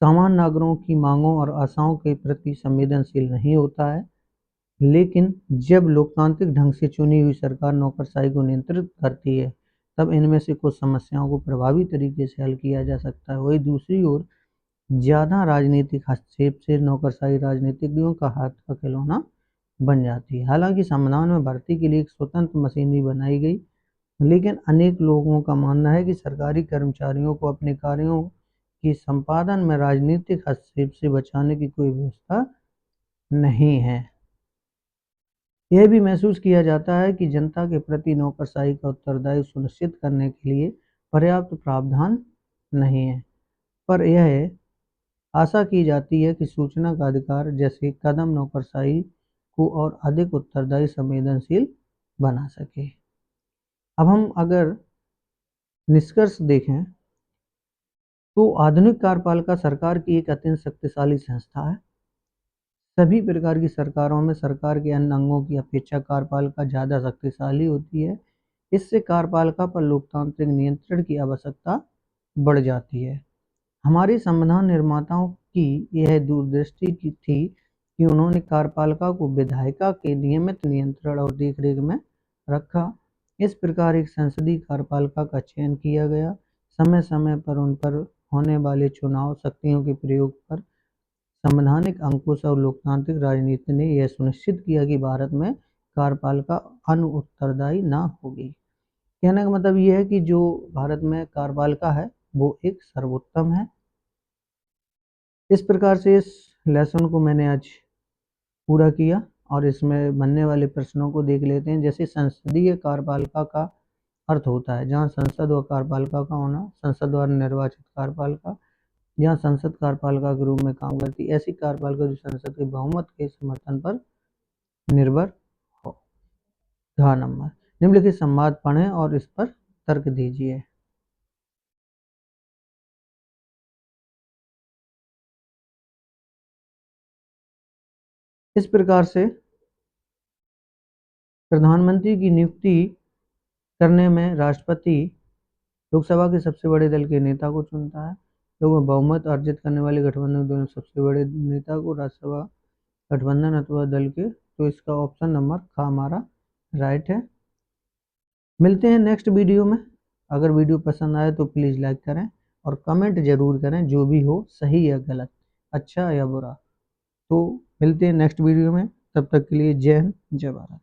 सामान्य नागरिकों की मांगों और आशाओं के प्रति संवेदनशील नहीं होता है, लेकिन जब लोकतांत्रिक ढंग से चुनी हुई सरकार नौकरशाही को नियंत्रित करती है तब इनमें से कुछ समस्याओं को प्रभावी तरीके से हल किया जा सकता है। वही दूसरी ओर ज़्यादा राजनीतिक हस्तक्षेप से नौकरशाही राजनीतिज्ञों का हाथ का खिलौना बन जाती है। हालांकि संविधान में भर्ती के लिए एक स्वतंत्र मशीनरी बनाई गई, लेकिन अनेक लोगों का मानना है कि सरकारी कर्मचारियों को अपने कार्यों के संपादन में राजनीतिक हस्तक्षेप से बचाने की कोई व्यवस्था नहीं है। यह भी महसूस किया जाता है कि जनता के प्रति नौकरशाही का उत्तरदायित्व सुनिश्चित करने के लिए पर्याप्त प्रावधान नहीं है, पर यह आशा की जाती है कि सूचना का अधिकार जैसे कदम नौकरशाही को और अधिक उत्तरदायी संवेदनशील बना सके। अब हम अगर निष्कर्ष देखें तो आधुनिक कार्यपालिका सरकार की एक अत्यंत शक्तिशाली संस्था है। सभी प्रकार की सरकारों में सरकार के अन्य अंगों की अपेक्षा कार्यपालिका ज़्यादा शक्तिशाली होती है। इससे कार्यपालिका पर लोकतांत्रिक नियंत्रण की आवश्यकता बढ़ जाती है। हमारे संविधान निर्माताओं की यह दूरदृष्टि की थी कि उन्होंने कार्यपालिका को विधायिका के नियमित नियंत्रण और देखरेख में रखा। इस प्रकार एक संसदीय कार्यपालिका का चयन किया गया। समय समय पर उन पर होने वाले चुनाव शक्तियों के प्रयोग पर संवैधानिक अंकुश और लोकतांत्रिक राजनीति ने यह सुनिश्चित किया कि भारत में कार्यपालिका अनउत्तरदायी न होगी। कहने का मतलब यह है कि जो भारत में कार्यपालिका है वो एक सर्वोत्तम है। इस प्रकार से इस लेसन को मैंने आज पूरा किया और इसमें बनने वाले प्रश्नों को देख लेते हैं। जैसे संसदीय कार्यपालिका का अर्थ होता है जहाँ संसद व कार्यपालिका का होना, संसद द्वारा निर्वाचित कार्यपालिका जहाँ संसद कार्यपालिका के रूप में काम करती है, ऐसी कार्यपालिका जो संसद के बहुमत के समर्थन पर निर्भर हो। घ नंबर निम्नलिखित संवाद पढ़ें और इस पर तर्क दीजिए। इस प्रकार से प्रधानमंत्री की नियुक्ति करने में राष्ट्रपति लोकसभा के सबसे बड़े दल के नेता को चुनता है। लोग में बहुमत अर्जित करने वाले गठबंधन दोनों सबसे बड़े नेता को राज्यसभा गठबंधन अथवा दल के, तो इसका ऑप्शन नंबर ख हमारा राइट है। मिलते हैं नेक्स्ट वीडियो में। अगर वीडियो पसंद आए तो प्लीज़ लाइक करें और कमेंट जरूर करें, जो भी हो सही या गलत, अच्छा या बुरा। तो मिलते हैं नेक्स्ट वीडियो में, तब तक के लिए जय हिंद जय भारत।